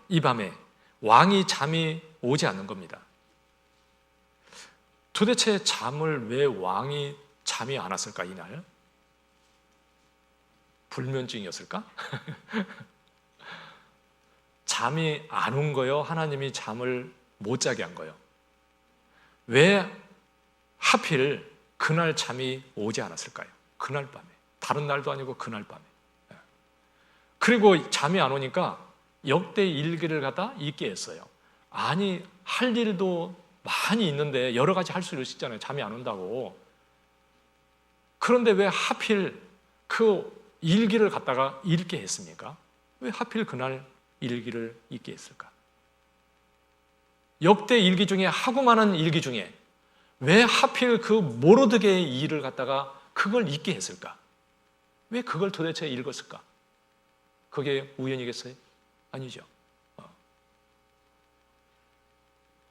이 밤에 왕이 잠이 오지 않는 겁니다. 도대체 잠을 왜 왕이 잠이 안 왔을까 이날? 불면증이었을까? 잠이 안 온 거요? 하나님이 잠을 못 자게 한 거요? 왜 하필 그날 잠이 오지 않았을까요? 그날 밤에. 다른 날도 아니고 그날 밤에. 그리고 잠이 안 오니까 역대 일기를 갖다 읽게 했어요. 아니, 할 일도 많이 있는데 여러 가지 할 수 있잖아요. 잠이 안 온다고. 그런데 왜 하필 그 일기를 갖다가 읽게 했습니까? 왜 하필 그날 일기를 읽게 했을까? 역대 일기 중에 하고 많은 일기 중에 왜 하필 그 모르드게의 일을 갖다가 그걸 읽게 했을까? 왜 그걸 도대체 읽었을까? 그게 우연이겠어요? 아니죠.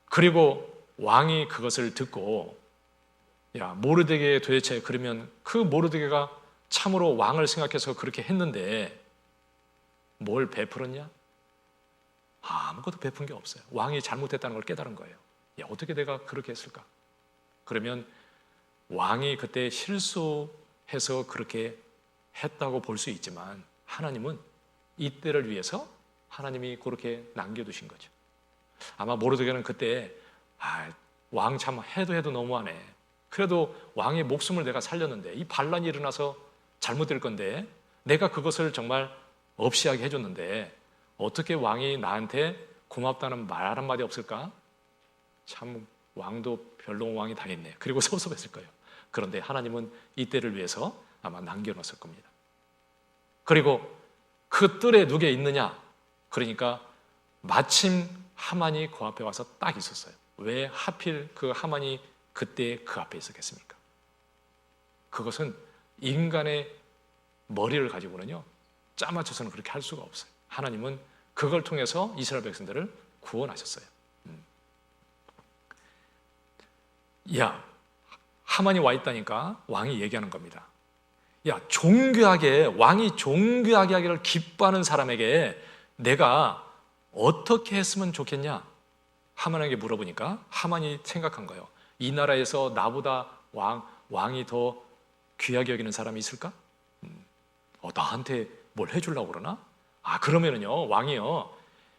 그리고 왕이 그것을 듣고, 야, 모르드게 도대체 그러면 그 모르드게가 참으로 왕을 생각해서 그렇게 했는데 뭘 베풀었냐? 아무것도 베푼 게 없어요. 왕이 잘못했다는 걸 깨달은 거예요. 야, 어떻게 내가 그렇게 했을까? 그러면 왕이 그때 실수해서 그렇게 했다고 볼 수 있지만 하나님은 이때를 위해서 하나님이 그렇게 남겨두신 거죠. 아마 모르드게는 그때 왕 참 해도 너무하네. 그래도 왕의 목숨을 내가 살렸는데 이 반란이 일어나서 잘못될 건데 내가 그것을 정말 없이 하게 해줬는데 어떻게 왕이 나한테 고맙다는 말 한마디 없을까? 참 왕도 별로 왕이 당했네. 그리고 섭섭했을 거예요. 그런데 하나님은 이때를 위해서 아마 남겨놓았을 겁니다. 그리고 그 뜰에 누가 있느냐? 그러니까 마침 하만이 그 앞에 와서 딱 있었어요. 왜 하필 그 하만이 그때 그 앞에 있었겠습니까? 그것은 인간의 머리를 가지고는요 짜맞춰서는 그렇게 할 수가 없어요. 하나님은 그걸 통해서 이스라엘 백성들을 구원하셨어요. 야, 하만이 와 있다니까 왕이 얘기하는 겁니다. 야, 왕이 존귀하게 하기를 기뻐하는 사람에게 내가 어떻게 했으면 좋겠냐? 하만에게 물어보니까 하만이 생각한 거예요. 이 나라에서 나보다 왕이 더 귀하게 여기는 사람이 있을까? 나한테 뭘 해주려고 그러나? 그러면은요, 왕이요,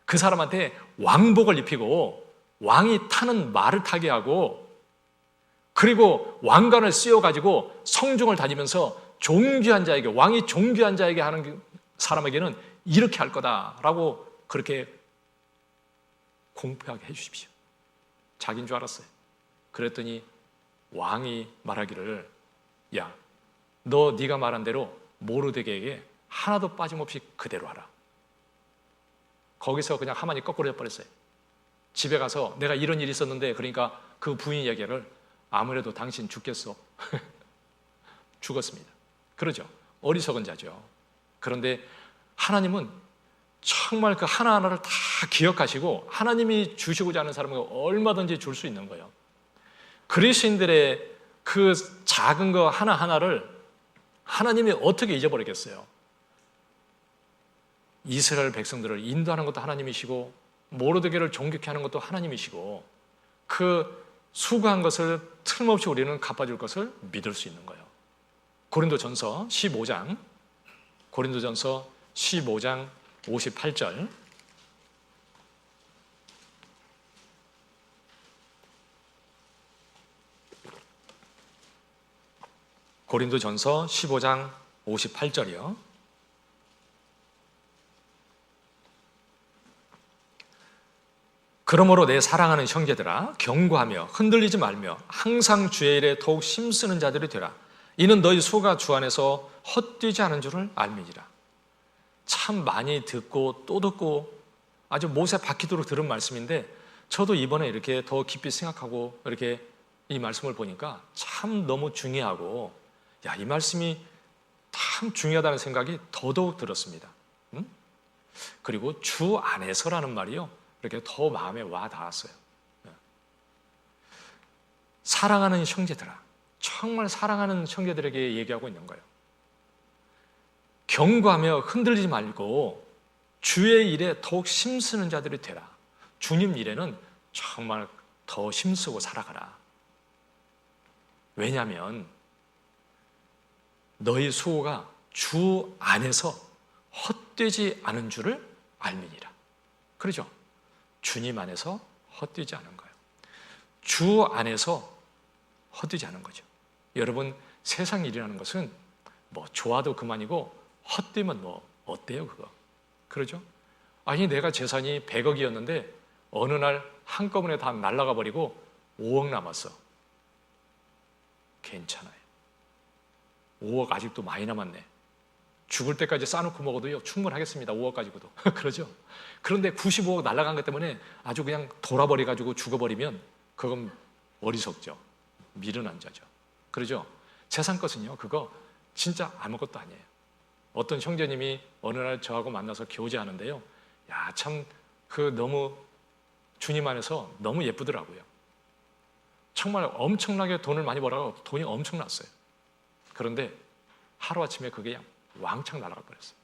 그 사람한테 왕복을 입히고 왕이 타는 말을 타게 하고 그리고 왕관을 씌워가지고 성중을 다니면서 존귀한 자에게, 왕이 존귀한 자에게 하는 사람에게는 이렇게 할 거다라고 그렇게 공표하게 해주십시오. 자기인 줄 알았어요. 그랬더니 왕이 말하기를, 야, 네가 말한 대로 모르드게에게 하나도 빠짐없이 그대로 하라. 거기서 그냥 하만이 거꾸로 해버렸어요. 집에 가서 내가 이런 일이 있었는데, 그러니까 그 부인 얘기를, 아무래도 당신 죽겠어. 죽었습니다. 그러죠. 어리석은 자죠. 그런데 하나님은 정말 그 하나하나를 다 기억하시고 하나님이 주시고자 하는 사람에게 얼마든지 줄 수 있는 거예요. 그리스도인들의 그 작은 거 하나하나를 하나님이 어떻게 잊어버리겠어요? 이스라엘 백성들을 인도하는 것도 하나님이시고 모르드게를 존귀케 하는 것도 하나님이시고 그 수고한 것을 틀림없이 우리는 갚아줄 것을 믿을 수 있는 거예요. 고린도전서 15장 58절. 고린도전서 15장 58절이요. 그러므로 내 사랑하는 형제들아, 경고하며 흔들리지 말며 항상 주의 일에 더욱 힘쓰는 자들이 되라. 이는 너희 수가 주 안에서 헛되지 않은 줄을 알미니라. 참 많이 듣고 또 듣고 아주 못에 박히도록 들은 말씀인데, 저도 이번에 이렇게 더 깊이 생각하고 이렇게 이 말씀을 보니까 참 너무 중요하고, 야, 이 말씀이 참 중요하다는 생각이 더더욱 들었습니다. 그리고 주 안에서라는 말이요, 이렇게 더 마음에 와 닿았어요. 사랑하는 형제들아, 정말 사랑하는 형제들에게 얘기하고 있는 거예요. 경고하며 흔들리지 말고 주의 일에 더욱 힘쓰는 자들이 되라. 주님 일에는 정말 더 힘쓰고 살아가라. 왜냐하면 너희 수고가 주 안에서 헛되지 않은 줄을 알미니라. 그러죠? 주님 안에서 헛되지 않은 거예요. 주 안에서 헛되지 않은 거죠. 여러분, 세상 일이라는 것은 뭐 좋아도 그만이고 헛되면 뭐 어때요 그거? 그러죠? 아니, 내가 재산이 100억이었는데 어느 날 한꺼번에 다 날아가 버리고 5억 남았어. 괜찮아요. 5억 아직도 많이 남았네. 죽을 때까지 싸놓고 먹어도요 충분하겠습니다. 5억 가지고도. 그러죠? 그런데 95억 날아간 것 때문에 아주 그냥 돌아버려가지고 죽어버리면 그건 어리석죠. 미련한 자죠. 그러죠? 세상 것은요, 그거 진짜 아무것도 아니에요. 어떤 형제님이 어느 날 저하고 만나서 교제하는데요, 야, 참 그 너무 주님 안에서 너무 예쁘더라고요. 정말 엄청나게 돈을 많이 벌어서 돈이 엄청났어요. 그런데 하루아침에 그게 그냥 왕창 날아가 버렸어요.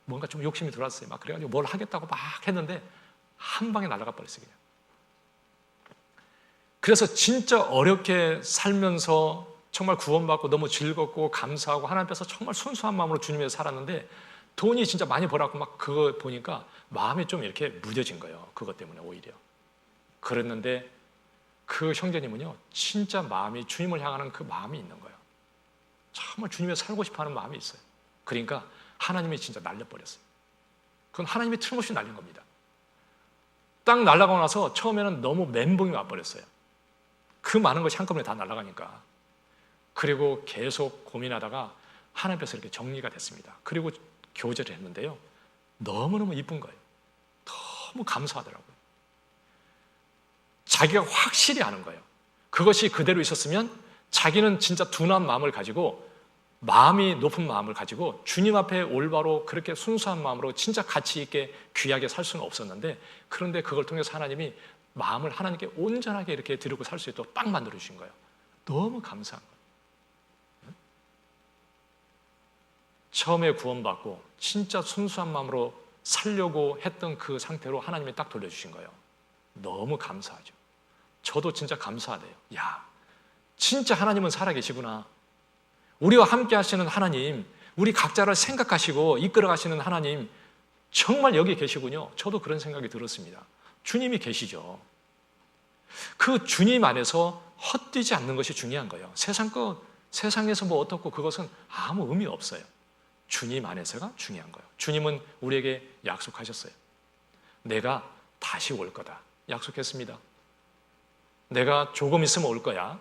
뭔가 좀 욕심이 들어왔어요. 막 그래가지고 뭘 하겠다고 막 했는데 한 방에 날아가 버렸어요. 그냥. 그래서 진짜 어렵게 살면서 정말 구원받고 너무 즐겁고 감사하고 하나님 앞에서 정말 순수한 마음으로 주님에서 살았는데, 돈이 진짜 많이 벌었고 막 그거 보니까 마음이 좀 이렇게 무뎌진 거예요. 그것 때문에 오히려. 그랬는데 그 형제님은요, 진짜 마음이 주님을 향하는 그 마음이 있는 거예요. 정말 주님에서 살고 싶어하는 마음이 있어요. 그러니까 하나님이 진짜 날려버렸어요. 그건 하나님이 틀림없이 날린 겁니다. 딱 날아가고 나서 처음에는 너무 멘붕이 와버렸어요. 그 많은 것이 한꺼번에 다 날아가니까. 그리고 계속 고민하다가 하나님 앞에서 이렇게 정리가 됐습니다. 그리고 교제를 했는데요, 너무너무 이쁜 거예요. 너무 감사하더라고요. 자기가 확실히 아는 거예요. 그것이 그대로 있었으면 자기는 진짜 둔한 마음을 가지고, 마음이 높은 마음을 가지고 주님 앞에 올바로 그렇게 순수한 마음으로 진짜 가치 있게 귀하게 살 수는 없었는데, 그런데 그걸 통해서 하나님이 마음을 하나님께 온전하게 이렇게 드리고 살 수 있도록 딱 만들어 주신 거예요. 너무 감사한 거예요. 처음에 구원받고 진짜 순수한 마음으로 살려고 했던 그 상태로 하나님이 딱 돌려주신 거예요. 너무 감사하죠. 저도 진짜 감사하대요. 야, 진짜 하나님은 살아계시구나. 우리와 함께 하시는 하나님, 우리 각자를 생각하시고 이끌어 가시는 하나님, 정말 여기 계시군요. 저도 그런 생각이 들었습니다. 주님이 계시죠. 그 주님 안에서 헛되지 않는 것이 중요한 거예요. 세상에서 뭐 어떻고 그것은 아무 의미 없어요. 주님 안에서가 중요한 거예요. 주님은 우리에게 약속하셨어요. 내가 다시 올 거다. 약속했습니다. 내가 조금 있으면 올 거야.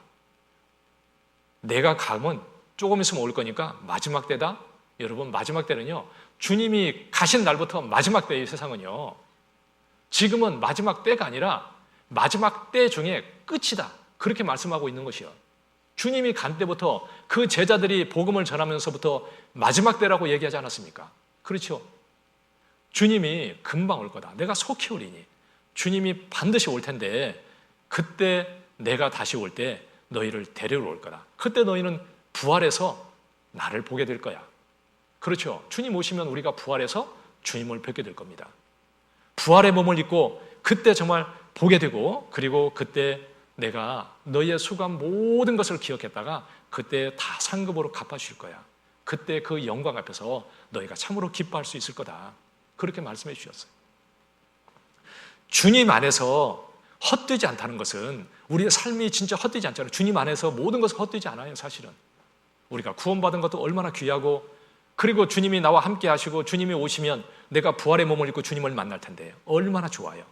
내가 가면 조금 있으면 올 거니까 마지막 때다. 여러분, 마지막 때는요, 주님이 가신 날부터 마지막 때예요. 세상은요, 지금은 마지막 때가 아니라 마지막 때 중에 끝이다. 그렇게 말씀하고 있는 것이요. 주님이 간 때부터 그 제자들이 복음을 전하면서부터 마지막 때라고 얘기하지 않았습니까? 그렇죠? 주님이 금방 올 거다. 내가 속히 오리니. 주님이 반드시 올 텐데, 그때 내가 다시 올 때 너희를 데리러 올 거다. 그때 너희는 부활해서 나를 보게 될 거야. 그렇죠? 주님 오시면 우리가 부활해서 주님을 뵙게 될 겁니다. 부활의 몸을 입고 그때 정말 보게 되고, 그리고 그때 내가 너희의 수고한 모든 것을 기억했다가 그때 다 상급으로 갚아주실 거야. 그때 그 영광 앞에서 너희가 참으로 기뻐할 수 있을 거다. 그렇게 말씀해 주셨어요. 주님 안에서 헛되지 않다는 것은 우리의 삶이 진짜 헛되지 않잖아요. 주님 안에서 모든 것은 헛되지 않아요. 사실은 우리가 구원받은 것도 얼마나 귀하고, 그리고 주님이 나와 함께 하시고 주님이 오시면 내가 부활의 몸을 입고 주님을 만날 텐데 얼마나 좋아요.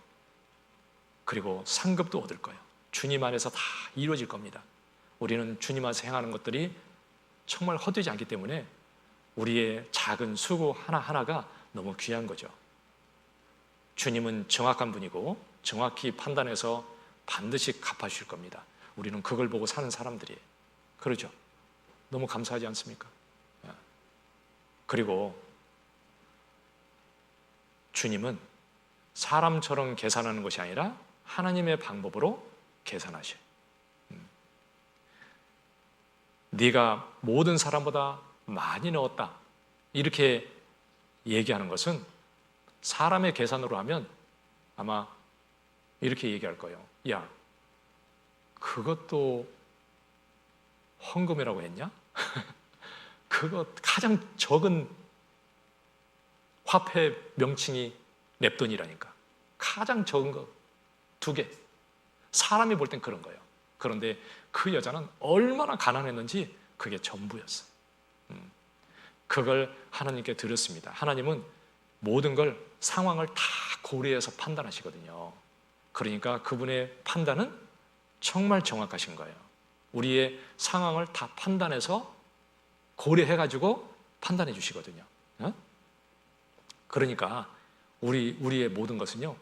그리고 상급도 얻을 거예요. 주님 안에서 다 이루어질 겁니다. 우리는 주님 안에서 행하는 것들이 정말 헛되지 않기 때문에 우리의 작은 수고 하나하나가 너무 귀한 거죠. 주님은 정확한 분이고 정확히 판단해서 반드시 갚아주실 겁니다. 우리는 그걸 보고 사는 사람들이에요. 그러죠? 너무 감사하지 않습니까? 그리고 주님은 사람처럼 계산하는 것이 아니라 하나님의 방법으로 계산하셔요. 네가 모든 사람보다 많이 넣었다, 이렇게 얘기하는 것은 사람의 계산으로 하면 아마 이렇게 얘기할 거예요. 야, 그것도 헌금이라고 했냐? 그거 가장 적은 화폐 명칭이 냅돈이라니까. 가장 적은 거 2개. 사람이 볼 땐 그런 거예요. 그런데 그 여자는 얼마나 가난했는지 그게 전부였어요. 그걸 하나님께 드렸습니다. 하나님은 모든 걸, 상황을 다 고려해서 판단하시거든요. 그러니까 그분의 판단은 정말 정확하신 거예요. 우리의 상황을 다 판단해서 고려해가지고 판단해 주시거든요. 그러니까 우리의 모든 것은요,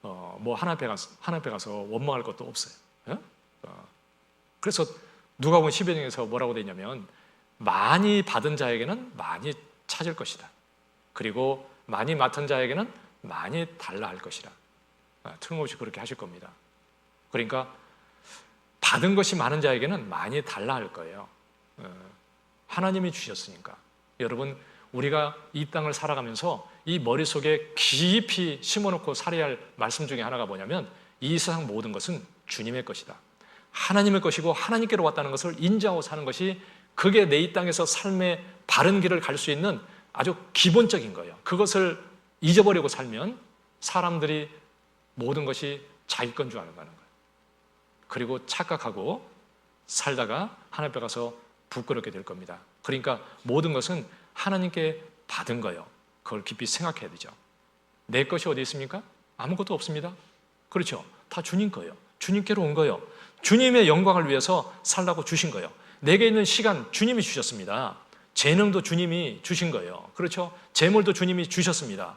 뭐 하나님께 가서 원망할 것도 없어요. 그래서 누가복음 12장에서 뭐라고 되어 있냐면, 많이 받은 자에게는 많이 찾을 것이다. 그리고 많이 맡은 자에게는 많이 달라 할 것이다. 틀림없이 그렇게 하실 겁니다. 그러니까 받은 것이 많은 자에게는 많이 달라 할 거예요. 하나님이 주셨으니까. 여러분, 우리가 이 땅을 살아가면서 이 머릿속에 깊이 심어놓고 살아야 할 말씀 중에 하나가 뭐냐면, 이 세상 모든 것은 주님의 것이다. 하나님의 것이고 하나님께로 왔다는 것을 인정하고 사는 것이, 그게 내 이 땅에서 삶의 바른 길을 갈 수 있는 아주 기본적인 거예요. 그것을 잊어버리고 살면 사람들이 모든 것이 자기 건 줄 알아가는 거예요. 그리고 착각하고 살다가 하나님 앞에 가서 부끄럽게 될 겁니다. 그러니까 모든 것은 하나님께 받은 거예요. 그걸 깊이 생각해야 되죠. 내 것이 어디 있습니까? 아무것도 없습니다. 그렇죠? 다 주님 거예요. 주님께로 온 거예요. 주님의 영광을 위해서 살라고 주신 거예요. 내게 있는 시간 주님이 주셨습니다. 재능도 주님이 주신 거예요. 그렇죠? 재물도 주님이 주셨습니다.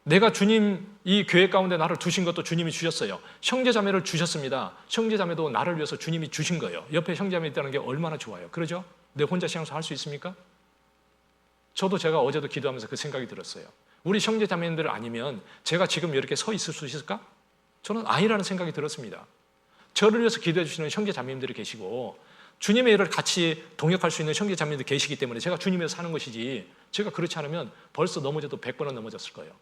내가 주님 이 교회 가운데 나를 두신 것도 주님이 주셨어요. 형제자매를 주셨습니다. 형제자매도 나를 위해서 주님이 주신 거예요. 옆에 형제자매 있다는 게 얼마나 좋아요. 그렇죠? 내 혼자 신앙생활 할 수 있습니까? 제가 어제도 기도하면서 그 생각이 들었어요. 우리 형제자매님들 아니면 제가 지금 이렇게 서 있을 수 있을까? 저는 아니라는 생각이 들었습니다. 저를 위해서 기도해 주시는 형제자매님들이 계시고 주님의 일을 같이 동역할 수 있는 형제자매님들이 계시기 때문에 제가 주님 위해서 사는 것이지, 제가 그렇지 않으면 벌써 넘어져도 100번은 넘어졌을 거예요.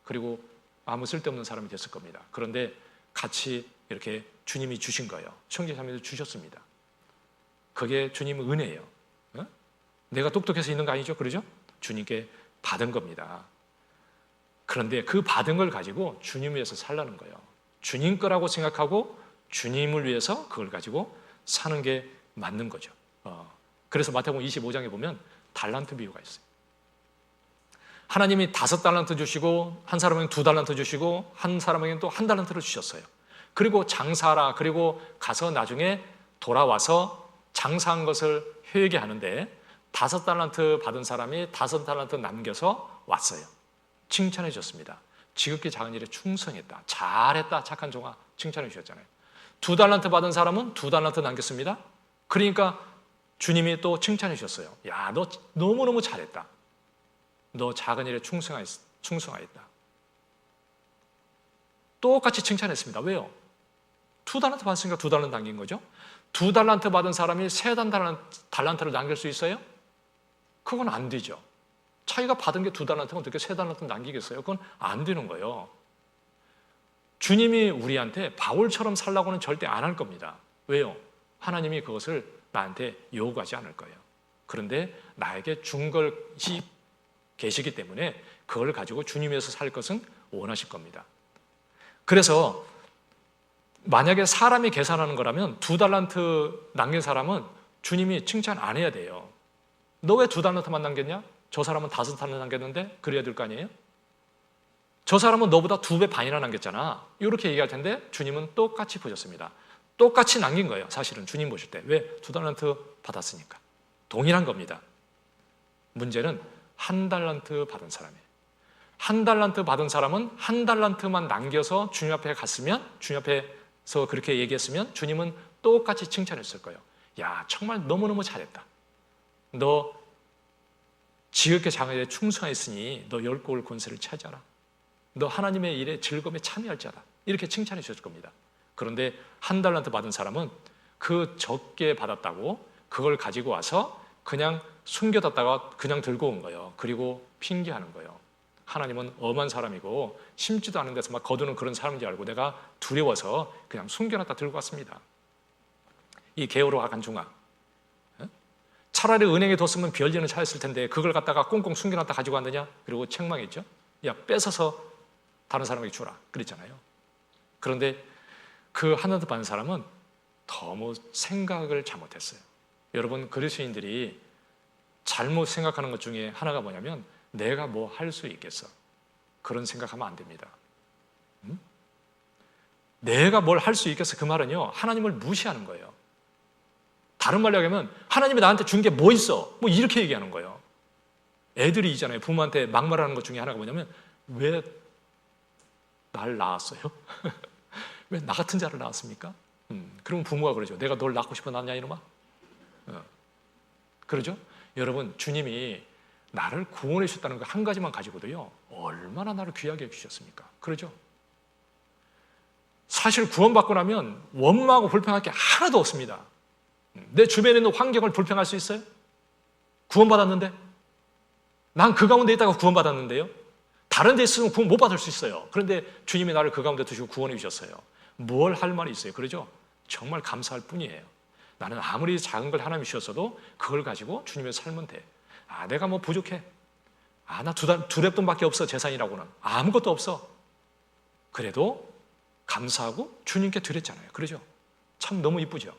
그리고 아무 쓸데없는 사람이 됐을 겁니다. 그런데 같이 이렇게 주님이 주신 거예요. 형제자매들 주셨습니다. 그게 주님의 은혜예요. 내가 똑똑해서 있는 거 아니죠? 그러죠? 주님께 받은 겁니다. 그런데 그 받은 걸 가지고 주님 위해서 살라는 거예요. 주님 거라고 생각하고 주님을 위해서 그걸 가지고 사는 게 맞는 거죠. 그래서 마태복음 25장에 보면 달란트 비유가 있어요. 하나님이 5달란트 주시고 한 사람에게 2달란트 주시고 한 사람에게는 또 1달란트를 주셨어요. 그리고 장사하라, 그리고 가서 나중에 돌아와서 장사한 것을 회개하는데 5달란트 받은 사람이 5달란트 남겨서 왔어요. 칭찬해 주셨습니다. 지극히 작은 일에 충성했다, 잘했다, 착한 종아, 칭찬해 주셨잖아요. 2달란트 받은 사람은 2달란트 남겼습니다. 그러니까 주님이 또 칭찬해 주셨어요. 야, 너 너무너무 잘했다. 너 작은 일에 충성하였다. 똑같이 칭찬했습니다. 왜요? 2달란트 받았으니까 2달란트 남긴 거죠. 2달란트 받은 사람이 3달란트를 남길 수 있어요? 그건 안 되죠. 자기가 받은 게 2달란트면 어떻게 3달란트 남기겠어요? 그건 안 되는 거예요. 주님이 우리한테 바울처럼 살라고는 절대 안 할 겁니다. 왜요? 하나님이 그것을 나한테 요구하지 않을 거예요. 그런데 나에게 준 것이 계시기 때문에 그걸 가지고 주님 위해서 살 것은 원하실 겁니다. 그래서 만약에 사람이 계산하는 거라면 2달란트 남긴 사람은 주님이 칭찬 안 해야 돼요. 너 왜 2달란트만 남겼냐? 저 사람은 5달란트 남겼는데 그래야 될 거 아니에요? 저 사람은 너보다 2배 반이나 남겼잖아. 이렇게 얘기할 텐데 주님은 똑같이 보셨습니다. 똑같이 남긴 거예요. 사실은 주님 보실 때. 왜? 2달란트 받았으니까. 동일한 겁니다. 문제는 1달란트 받은 사람이에요. 1달란트 받은 사람은 1달란트만 남겨서 주님 앞에 갔으면, 주님 앞에서 그렇게 얘기했으면 주님은 똑같이 칭찬했을 거예요. 야, 정말 너무너무 잘했다. 너 지극히 장애에 충성했으니 너 10골 권세를 차지하라. 너 하나님의 일에 즐거움에 참여할 자다. 이렇게 칭찬해 주셨을 겁니다. 그런데 1달란트 받은 사람은 그 적게 받았다고 그걸 가지고 와서 그냥 숨겨뒀다가 그냥 들고 온 거예요. 그리고 핑계하는 거예요. 하나님은 엄한 사람이고 심지도 않은 데서 막 거두는 그런 사람인 줄 알고 내가 두려워서 그냥 숨겨놨다 들고 왔습니다. 이 게으로 악한 중아, 차라리 은행에 뒀으면 비 열리는 차였을 텐데 그걸 갖다가 꽁꽁 숨겨놨다 가지고 왔느냐? 그리고 책망했죠. 야, 뺏어서 다른 사람에게 주라 그랬잖아요. 그런데 그 1달란트 받은 사람은 너무 생각을 잘못했어요. 여러분, 그리스도인들이 잘못 생각하는 것 중에 하나가 뭐냐면 내가 뭐 할 수 있겠어, 그런 생각하면 안 됩니다. 내가 뭘 할 수 있겠어, 그 말은요 하나님을 무시하는 거예요. 다른 말로 하면 하나님이 나한테 준 게 뭐 있어, 뭐 이렇게 얘기하는 거예요. 애들이 있잖아요. 부모한테 막말하는 것 중에 하나가 뭐냐면 왜 날 낳았어요? 왜 나 같은 자를 낳았습니까? 그러면 부모가 그러죠. 내가 널 낳고 싶어 낳냐 이놈아? 그러죠? 여러분, 주님이 나를 구원해 주셨다는 거 한 가지만 가지고도요 얼마나 나를 귀하게 해주셨습니까? 그러죠? 사실 구원받고 나면 원망하고 불평할 게 하나도 없습니다. 내 주변에 있는 환경을 불평할 수 있어요? 구원받았는데? 난 그 가운데 있다가 구원받았는데요? 다른 데 있으면 구원 못 받을 수 있어요. 그런데 주님이 나를 그 가운데 두시고 구원해 주셨어요. 뭘 할 말이 있어요? 그러죠? 정말 감사할 뿐이에요. 나는 아무리 작은 걸 하나님이 주셨어도 그걸 가지고 주님의 살면 돼. 아, 내가 뭐 부족해. 아, 나 두 랩돈밖에 없어. 재산이라고는 아무것도 없어. 그래도 감사하고 주님께 드렸잖아요. 그러죠? 참 너무 이쁘죠?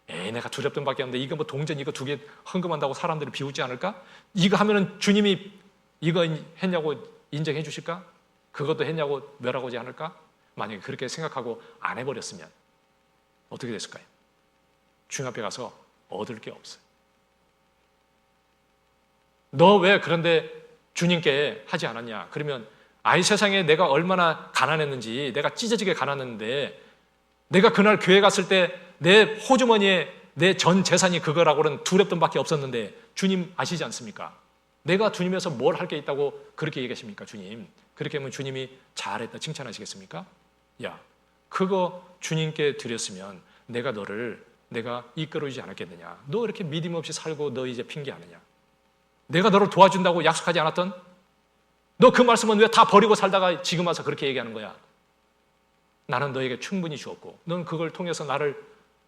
내가 2랩돈밖에 없는데 이거 뭐 동전 이거 2개 헌금한다고 사람들이 비웃지 않을까? 이거 하면은 주님이 이거 했냐고 인정해 주실까? 그것도 했냐고 멸하고지 않을까? 만약에 그렇게 생각하고 안 해버렸으면 어떻게 됐을까요? 주님 앞에 가서 얻을 게 없어요. 너 왜 그런데 주님께 하지 않았냐? 그러면 아이, 세상에 내가 얼마나 가난했는지, 내가 찢어지게 가난했는데 내가 그날 교회 갔을 때 내 호주머니에 내 전 재산이 그거라고는 2랩돈밖에 없었는데 주님 아시지 않습니까? 내가 주님에서 뭘 할 게 있다고 그렇게 얘기하십니까? 주님, 그렇게 하면 주님이 잘했다 칭찬하시겠습니까? 야, 그거 주님께 드렸으면 내가 이끌어주지 않았겠느냐? 너 이렇게 믿음 없이 살고 너 이제 핑계하느냐? 내가 너를 도와준다고 약속하지 않았던? 너 그 말씀은 왜 다 버리고 살다가 지금 와서 그렇게 얘기하는 거야? 나는 너에게 충분히 주었고 넌 그걸 통해서 나를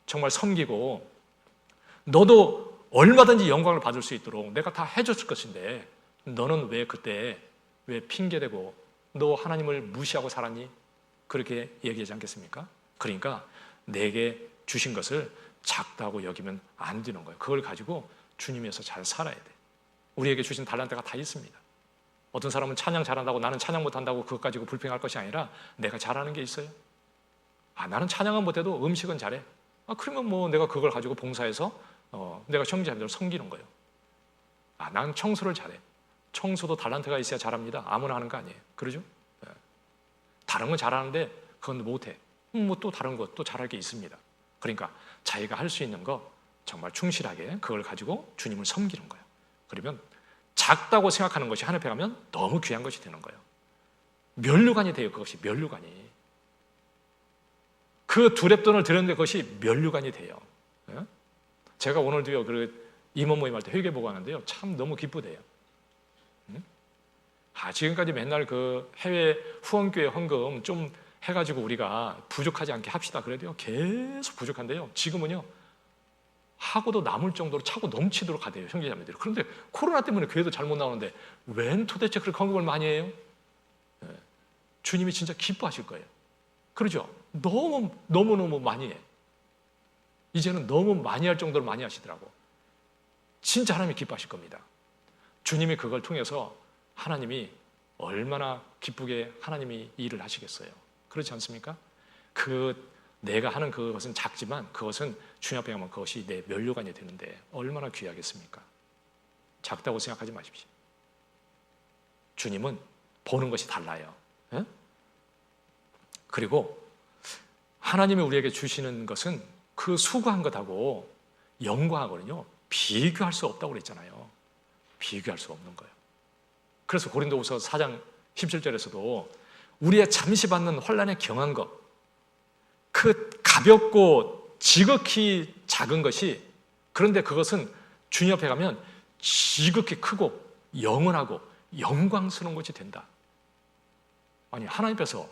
정말 섬기고 너도 얼마든지 영광을 받을 수 있도록 내가 다 해줬을 것인데 너는 왜 그때 왜 핑계대고 너 하나님을 무시하고 살았니? 그렇게 얘기하지 않겠습니까? 그러니까 내게 주신 것을 작다고 여기면 안 되는 거예요. 그걸 가지고 주님에서 잘 살아야 돼. 우리에게 주신 달란트가 다 있습니다. 어떤 사람은 찬양 잘한다고 나는 찬양 못한다고 그것 가지고 불평할 것이 아니라 내가 잘하는 게 있어요. 아, 나는 찬양은 못해도 음식은 잘해. 아, 그러면 뭐 내가 그걸 가지고 봉사해서 내가 형제자매들을 섬기는 거예요. 아, 난 청소를 잘해. 청소도 달란트가 있어야 잘합니다. 아무나 하는 거 아니에요. 그러죠? 네. 다른 건 잘하는데 그건 못해. 뭐 또 다른 것 또 잘할 게 있습니다. 그러니까 자기가 할 수 있는 거 정말 충실하게 그걸 가지고 주님을 섬기는 거예요. 그러면 작다고 생각하는 것이 하늘 앞에 가면 너무 귀한 것이 되는 거예요. 면류관이 돼요. 그것이 면류관이. 그 2랩돈을 드렸는데 그것이 면류관이 돼요. 제가 오늘도요 임원 모임 할 때 회계 보고 하는데요 참 너무 기쁘대요. 지금까지 맨날 그 해외 후원교회 헌금 좀 해가지고 우리가 부족하지 않게 합시다 그래도요 계속 부족한데요 지금은요 하고도 남을 정도로 차고 넘치도록 하대요, 형제자매들이. 그런데 코로나 때문에 교회도 잘 못 나오는데 웬 도대체 그렇게 헌금을 많이 해요? 주님이 진짜 기뻐하실 거예요. 그러죠? 너무너무 많이 해. 이제는 너무 많이 할 정도로 많이 하시더라고. 진짜 하나님이 기뻐하실 겁니다. 주님이 그걸 통해서 하나님이 얼마나 기쁘게 하나님이 일을 하시겠어요. 그렇지 않습니까? 그 내가 하는 그것은 작지만 그것은 주님 앞에 가면 그것이 내 면류관이 되는데 얼마나 귀하겠습니까? 작다고 생각하지 마십시오. 주님은 보는 것이 달라요. 에? 그리고 하나님이 우리에게 주시는 것은 그 수고한 것하고 영광하고는요 비교할 수 없다고 그랬잖아요. 비교할 수 없는 거예요. 그래서 고린도후서 4장 17절에서도 우리의 잠시 받는 환난에 경한 것, 그 가볍고 지극히 작은 것이, 그런데 그것은 주님 앞에 가면 지극히 크고 영원하고 영광스러운 것이 된다. 아니, 하나님께서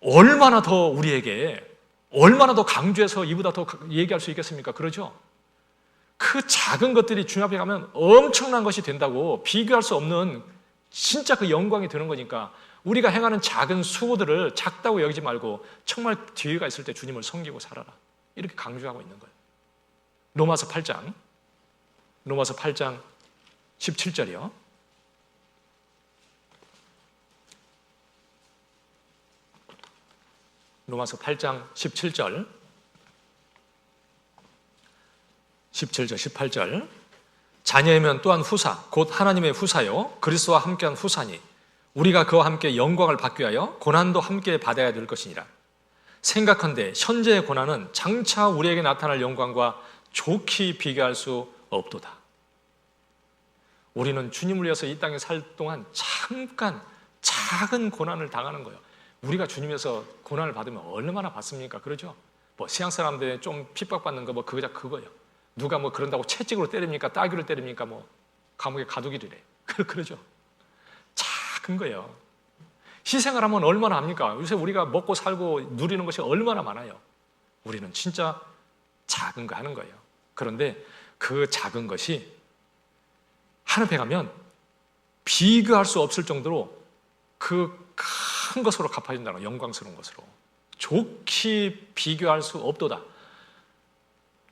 얼마나 더 우리에게 얼마나 더 강조해서 이보다 더 얘기할 수 있겠습니까? 그러죠? 그 작은 것들이 주님 앞에 가면 엄청난 것이 된다고, 비교할 수 없는 진짜 그 영광이 되는 거니까 우리가 행하는 작은 수고들을 작다고 여기지 말고 정말 기회가 있을 때 주님을 섬기고 살아라, 이렇게 강조하고 있는 거예요. 로마서 8장 17절이요. 로마서 8장 17절, 18절. 자녀이면 또한 후사, 곧 하나님의 후사요 그리스도와 함께한 후사니 우리가 그와 함께 영광을 받기 위하여 고난도 함께 받아야 될 것이니라. 생각한데 현재의 고난은 장차 우리에게 나타날 영광과 좋게 비교할 수 없도다. 우리는 주님을 위해서 이 땅에 살 동안 잠깐 작은 고난을 당하는 거예요. 우리가 주님에서 고난을 받으면 얼마나 받습니까? 그러죠? 뭐 서양 사람들 좀 핍박받는 거 뭐 그거예요. 누가 뭐 그런다고 채찍으로 때립니까? 따귀를 때립니까? 뭐 감옥에 가두기를 해. 그러죠? 작은 거예요. 희생을 하면 얼마나 합니까? 요새 우리가 먹고 살고 누리는 것이 얼마나 많아요. 우리는 진짜 작은 거 하는 거예요. 그런데 그 작은 것이 하늘에 가면 비교할 수 없을 정도로 그 큰 것으로 갚아준다는 거예요. 영광스러운 것으로. 좋게 비교할 수 없도다.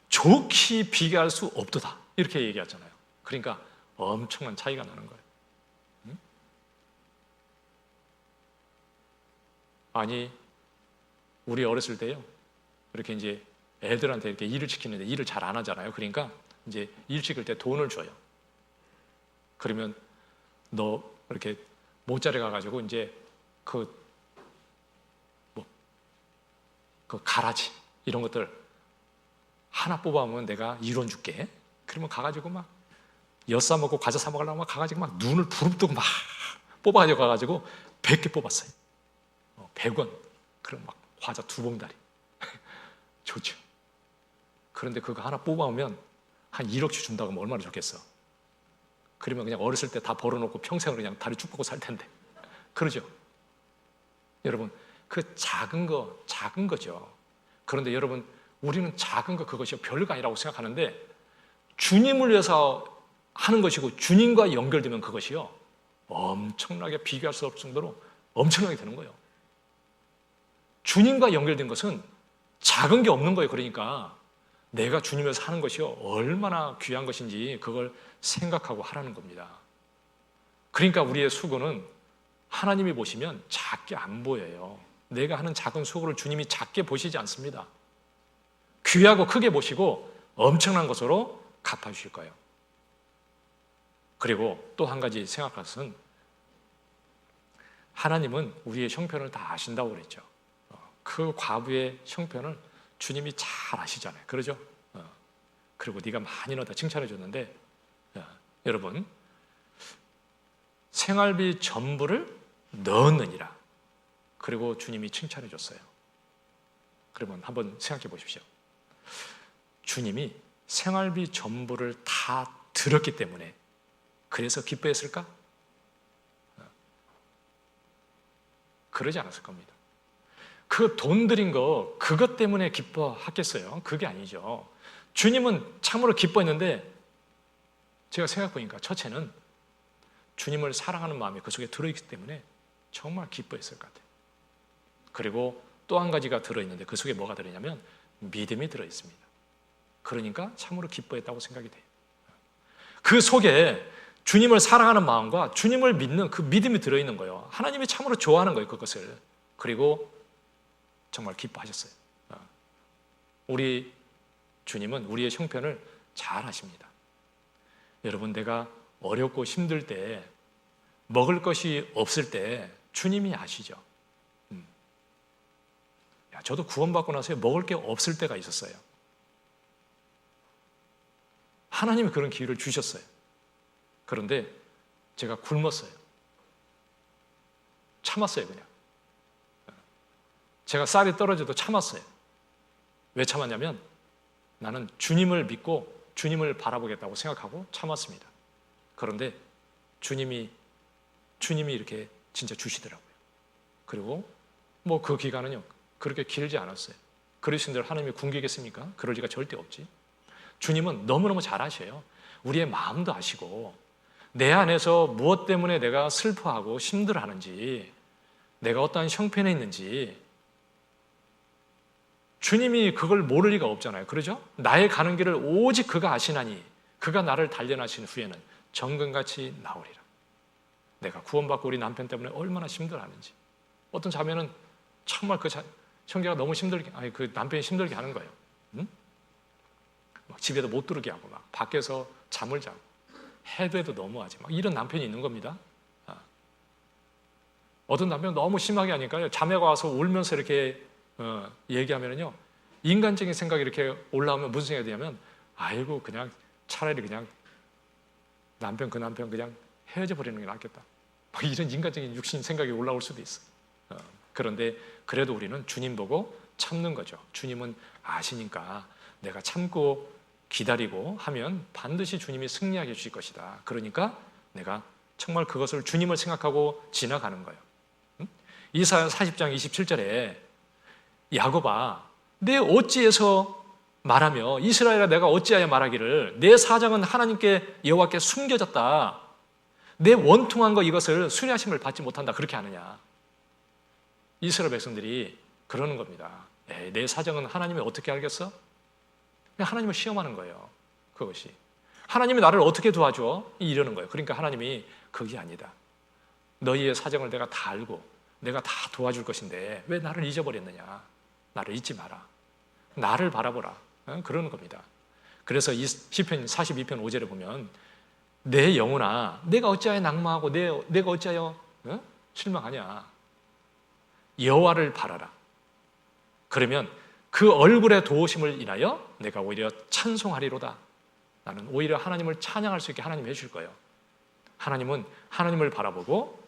좋게 비교할 수 없도다. 이렇게 얘기하잖아요. 그러니까 엄청난 차이가 나는 거예요. 아니, 우리 어렸을 때요, 이렇게 이제 애들한테 이렇게 일을 시키는데 일을 잘 안 하잖아요. 그러니까 이제 일 시킬 때 돈을 줘요. 그러면 너 이렇게 모짜리 가가지고 이제 그 가라지 이런 것들 하나 뽑아오면 내가 1원 줄게. 그러면 가가지고 막 엿 싸먹고 과자 사 먹으려고 막 가가지고 막 눈을 부릅뜨고 막 뽑아가지고 가가지고 100개 뽑았어요. 100원. 그럼 막 과자 2봉다리. 좋죠. 그런데 그거 하나 뽑아오면 한 1억씩 준다고 하면 얼마나 좋겠어. 그러면 그냥 어렸을 때 다 벌어놓고 평생을 그냥 다리 쭉 뻗고 살 텐데. 그러죠. 여러분, 그 작은 거죠. 그런데 여러분, 우리는 작은 거 그것이 별거 아니라고 생각하는데 주님을 위해서 하는 것이고 주님과 연결되면 그것이요 엄청나게 비교할 수 없을 정도로 엄청나게 되는 거예요. 주님과 연결된 것은 작은 게 없는 거예요. 그러니까 내가 주님에서 하는 것이요 얼마나 귀한 것인지 그걸 생각하고 하라는 겁니다. 그러니까 우리의 수고는 하나님이 보시면 작게 안 보여요. 내가 하는 작은 수고를 주님이 작게 보시지 않습니다. 귀하고 크게 보시고 엄청난 것으로 갚아주실 거예요. 그리고 또 한 가지 생각할 것은 하나님은 우리의 형편을 다 아신다고 그랬죠. 그 과부의 형편을 주님이 잘 아시잖아요. 그러죠? 그리고 네가 많이 넣었다 칭찬해 줬는데 여러분, 생활비 전부를 넣었느니라. 그리고 주님이 칭찬해 줬어요. 그러면 한번 생각해 보십시오. 주님이 생활비 전부를 다 들었기 때문에 그래서 기뻐했을까? 그러지 않았을 겁니다. 그 돈 들인 거 그것 때문에 기뻐하겠어요? 그게 아니죠. 주님은 참으로 기뻐했는데 제가 생각해 보니까 첫째는 주님을 사랑하는 마음이 그 속에 들어있기 때문에 정말 기뻐했을 것 같아요. 그리고 또 한 가지가 들어있는데 그 속에 뭐가 들어있냐면 믿음이 들어있습니다. 그러니까 참으로 기뻐했다고 생각이 돼요. 그 속에 주님을 사랑하는 마음과 주님을 믿는 그 믿음이 들어있는 거예요. 하나님이 참으로 좋아하는 거예요, 그것을. 그리고 정말 기뻐하셨어요. 우리 주님은 우리의 형편을 잘 아십니다. 여러분, 내가 어렵고 힘들 때, 먹을 것이 없을 때 주님이 아시죠? 저도 구원받고 나서 먹을 게 없을 때가 있었어요. 하나님이 그런 기회를 주셨어요. 그런데 제가 굶었어요. 참았어요, 그냥. 제가 쌀이 떨어져도 참았어요. 왜 참았냐면 나는 주님을 믿고 주님을 바라보겠다고 생각하고 참았습니다. 그런데 주님이 이렇게 진짜 주시더라고요. 그리고 뭐 그 기간은요, 그렇게 길지 않았어요. 그리스도인들 하나님이 굶기겠습니까? 그럴 리가 절대 없지. 주님은 너무너무 잘 아셔요. 우리의 마음도 아시고, 내 안에서 무엇 때문에 내가 슬퍼하고 힘들어하는지, 내가 어떠한 형편에 있는지 주님이 그걸 모를 리가 없잖아요. 그러죠? 나의 가는 길을 오직 그가 아시나니 그가 나를 단련하신 후에는 정금같이 나오리라. 내가 구원받고 우리 남편 때문에 얼마나 힘들어하는지. 어떤 자매는 정말 그 형제가 너무 힘들게, 그 남편이 힘들게 하는 거예요. 응? 막 집에도 못 들어오게 하고, 막 밖에서 잠을 자고, 해도 너무하지. 막 이런 남편이 있는 겁니다. 어떤 남편은 너무 심하게 하니까요, 자매가 와서 울면서 이렇게 얘기하면요, 인간적인 생각이 이렇게 올라오면 무슨 생각이 드냐면, 아이고, 그냥 차라리 그냥 그 남편 그냥 헤어져 버리는 게 낫겠다. 막 이런 인간적인 육신 생각이 올라올 수도 있어요. 그런데 그래도 우리는 주님 보고 참는 거죠. 주님은 아시니까 내가 참고 기다리고 하면 반드시 주님이 승리하게 해주실 것이다. 그러니까 내가 정말 그것을 주님을 생각하고 지나가는 거예요. 이사야 40장 27절에 야곱아, 내 어찌해서 말하며 이스라엘아 내가 어찌하여 말하기를 내 사정은 하나님께 여호와께 숨겨졌다. 내 원통한 거 이것을 순회하심을 받지 못한다. 그렇게 하느냐. 이스라엘 백성들이 그러는 겁니다. 내 사정은 하나님이 어떻게 알겠어? 그냥 하나님을 시험하는 거예요. 그것이. 하나님이 나를 어떻게 도와줘? 이러는 거예요. 그러니까 하나님이 그게 아니다. 너희의 사정을 내가 다 알고 내가 다 도와줄 것인데 왜 나를 잊어버렸느냐. 나를 잊지 마라. 나를 바라보라. 그러는 겁니다. 그래서 이 시편 42편 5절에 보면 내 영혼아 내가 어찌하여 낙망하고 내가 어찌하여 실망하냐. 여호와를 바라라. 그러면 그 얼굴의 도우심을 인하여 내가 오히려 찬송하리로다. 나는 오히려 하나님을 찬양할 수 있게 하나님이 해줄 거예요. 하나님은 하나님을 바라보고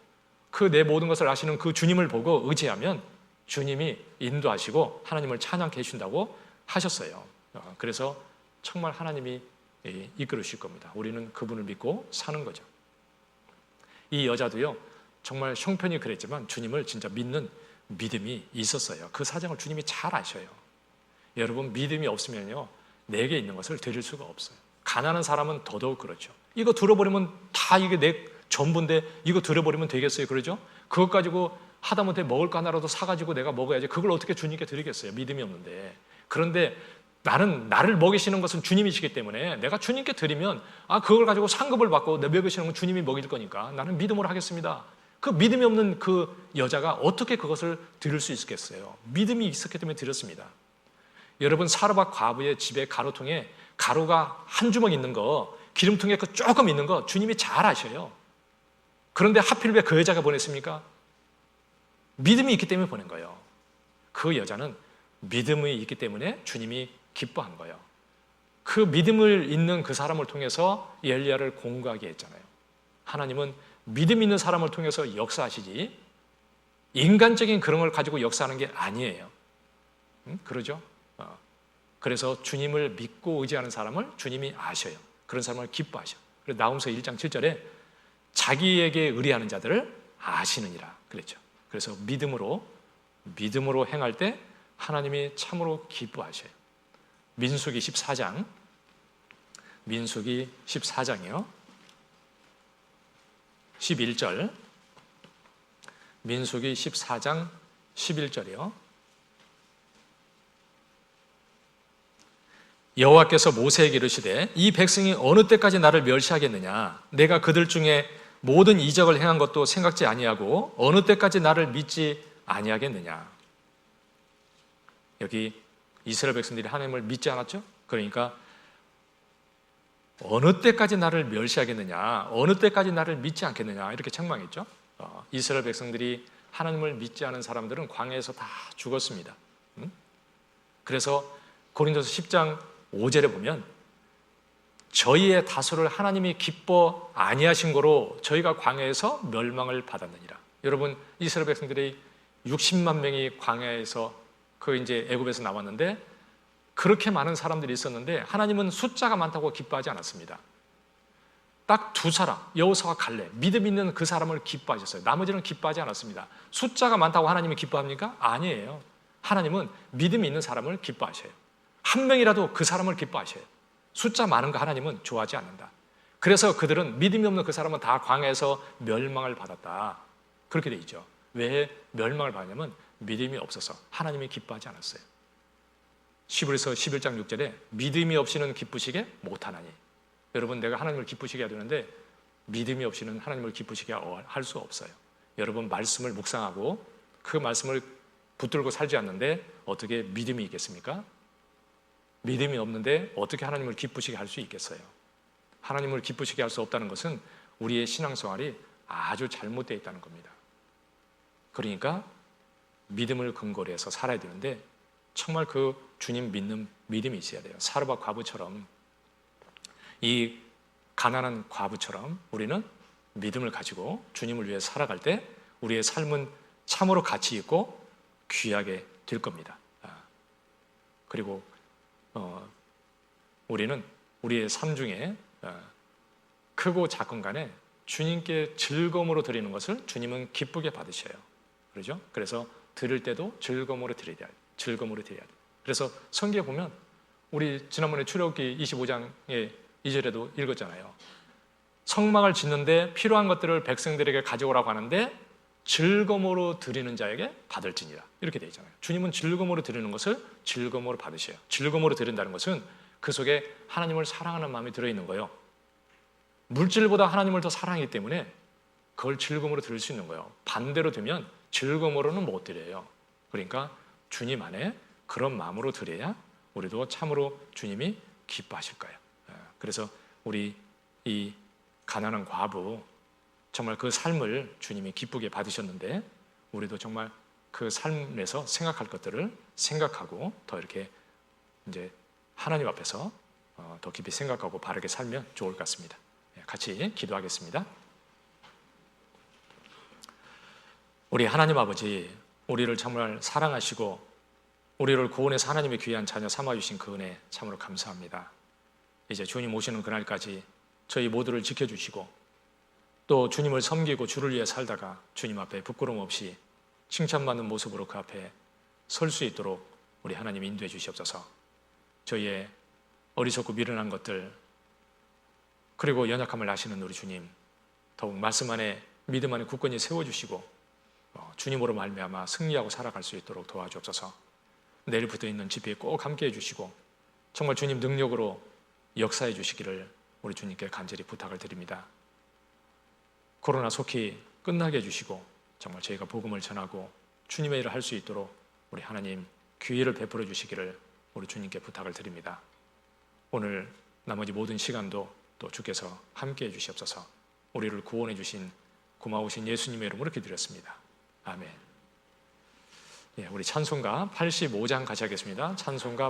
그 내 모든 것을 아시는 그 주님을 보고 의지하면 주님이 인도하시고 하나님을 찬양케 해준다고 하셨어요. 그래서 정말 하나님이 이끌으실 겁니다. 우리는 그분을 믿고 사는 거죠. 이 여자도요, 정말 형편이 그랬지만 주님을 진짜 믿는 믿음이 있었어요. 그 사정을 주님이 잘 아셔요. 여러분, 믿음이 없으면요, 내게 있는 것을 드릴 수가 없어요. 가난한 사람은 더더욱 그렇죠. 이거 들어버리면 다 이게 내 전부인데 이거 들어버리면 되겠어요. 그러죠? 그것 가지고 하다못해 먹을 거 하나라도 사가지고 내가 먹어야지. 그걸 어떻게 주님께 드리겠어요? 믿음이 없는데. 그런데 나를 먹이시는 것은 주님이시기 때문에 내가 주님께 드리면 그걸 가지고 상급을 받고 내 먹이시는 건 주님이 먹일 거니까 나는 믿음으로 하겠습니다. 그 믿음이 없는 그 여자가 어떻게 그것을 드릴 수 있겠어요? 믿음이 있었기 때문에 드렸습니다. 여러분, 사르밧 과부의 집에 가루통에 가루가 한 주먹 있는 거, 기름통에 그 조금 있는 거 주님이 잘 아셔요. 그런데 하필 왜 그 여자가 보냈습니까? 믿음이 있기 때문에 보낸 거예요. 그 여자는 믿음이 있기 때문에 주님이 기뻐한 거예요. 그 믿음을 있는 그 사람을 통해서 엘리야를 공고하게 했잖아요. 하나님은 믿음 있는 사람을 통해서 역사하시지 인간적인 그런 걸 가지고 역사하는 게 아니에요. 그러죠? 그래서 주님을 믿고 의지하는 사람을 주님이 아셔요. 그런 사람을 기뻐하셔. 그래서 나홈서 1장 7절에 자기에게 의뢰하는 자들을 아시느니라 그랬죠. 그래서 믿음으로 행할 때 하나님이 참으로 기뻐하셔요. 민수기 14장이요. 11절. 민수기 14장 11절이요. 여호와께서 모세에게 이르시되 이 백성이 어느 때까지 나를 멸시하겠느냐. 내가 그들 중에 모든 이적을 행한 것도 생각지 아니하고 어느 때까지 나를 믿지 아니하겠느냐. 여기 이스라엘 백성들이 하나님을 믿지 않았죠? 그러니까 어느 때까지 나를 멸시하겠느냐, 어느 때까지 나를 믿지 않겠느냐 이렇게 책망했죠. 이스라엘 백성들이 하나님을 믿지 않은 사람들은 광야에서 다 죽었습니다. 그래서 고린도서 10장 5절에 보면 저희의 다소를 하나님이 기뻐 아니하신 거로 저희가 광야에서 멸망을 받았느니라. 여러분, 이스라엘 백성들이 60만 명이 광야에서 이제 애굽에서 나왔는데 그렇게 많은 사람들이 있었는데 하나님은 숫자가 많다고 기뻐하지 않았습니다. 딱 두 사람, 여호사와 갈렙, 믿음 있는 그 사람을 기뻐하셨어요. 나머지는 기뻐하지 않았습니다. 숫자가 많다고 하나님이 기뻐합니까? 아니에요. 하나님은 믿음이 있는 사람을 기뻐하셔요. 한 명이라도 그 사람을 기뻐하셔요. 숫자 많은 거 하나님은 좋아하지 않는다. 그래서 그들은 믿음이 없는 그 사람은 다 광야에서 멸망을 받았다. 그렇게 돼 있죠. 왜 멸망을 받냐면 믿음이 없어서 하나님이 기뻐하지 않았어요. 히브리서 11장 6절에 믿음이 없이는 기쁘시게 못하나니. 여러분, 내가 하나님을 기쁘시게 해야 되는데 믿음이 없이는 하나님을 기쁘시게 할 수 없어요. 여러분, 말씀을 묵상하고 그 말씀을 붙들고 살지 않는데 어떻게 믿음이 있겠습니까? 믿음이 없는데 어떻게 하나님을 기쁘시게 할 수 있겠어요? 하나님을 기쁘시게 할 수 없다는 것은 우리의 신앙생활이 아주 잘못되어 있다는 겁니다. 그러니까 믿음을 근거로 해서 살아야 되는데 정말 그 주님 믿는 믿음이 있어야 돼요. 사르밧 과부처럼, 이 가난한 과부처럼 우리는 믿음을 가지고 주님을 위해 살아갈 때 우리의 삶은 참으로 가치 있고 귀하게 될 겁니다. 그리고 우리는 우리의 삶 중에 크고 작은 간에 주님께 즐거움으로 드리는 것을 주님은 기쁘게 받으셔요. 그렇죠? 그래서 드릴 때도 즐거움으로 드려야 돼요. 즐거움으로 드려야 돼요. 그래서 성경에 보면 우리 지난번에 출애굽기 25장의 2절에도 읽었잖아요. 성막을 짓는데 필요한 것들을 백성들에게 가져오라고 하는데 즐거움으로 드리는 자에게 받을지니라. 이렇게 되어 있잖아요. 주님은 즐거움으로 드리는 것을 즐거움으로 받으셔요. 즐거움으로 드린다는 것은 그 속에 하나님을 사랑하는 마음이 들어있는 거예요. 물질보다 하나님을 더 사랑하기 때문에 그걸 즐거움으로 드릴 수 있는 거예요. 반대로 되면 즐거움으로는 못 드려요. 그러니까 주님 안에 그런 마음으로 드려야 우리도 참으로 주님이 기뻐하실 거예요. 그래서 우리 이 가난한 과부, 정말 그 삶을 주님이 기쁘게 받으셨는데 우리도 정말 그 삶에서 생각할 것들을 생각하고 더 이렇게 이제 하나님 앞에서 더 깊이 생각하고 바르게 살면 좋을 것 같습니다. 같이 기도하겠습니다. 우리 하나님 아버지, 우리를 정말 사랑하시고 우리를 구원해서 하나님의 귀한 자녀 삼아주신 그 은혜 참으로 감사합니다. 이제 주님 오시는 그날까지 저희 모두를 지켜주시고 또 주님을 섬기고 주를 위해 살다가 주님 앞에 부끄러움 없이 칭찬받는 모습으로 그 앞에 설 수 있도록 우리 하나님 인도해 주시옵소서. 저희의 어리석고 미련한 것들 그리고 연약함을 아시는 우리 주님, 더욱 말씀 안에 믿음 안에 굳건히 세워주시고 주님으로 말미암아 승리하고 살아갈 수 있도록 도와주옵소서. 내일부터 있는 집회에 꼭 함께 해주시고 정말 주님 능력으로 역사해 주시기를 우리 주님께 간절히 부탁을 드립니다. 코로나 속히 끝나게 해주시고 정말 저희가 복음을 전하고 주님의 일을 할 수 있도록 우리 하나님 기회를 베풀어 주시기를 우리 주님께 부탁을 드립니다. 오늘 나머지 모든 시간도 또 주께서 함께 해주시옵소서. 우리를 구원해 주신 고마우신 예수님의 이름으로 기도드렸습니다. 아멘. 우리 찬송가 85장 같이 하겠습니다. 찬송가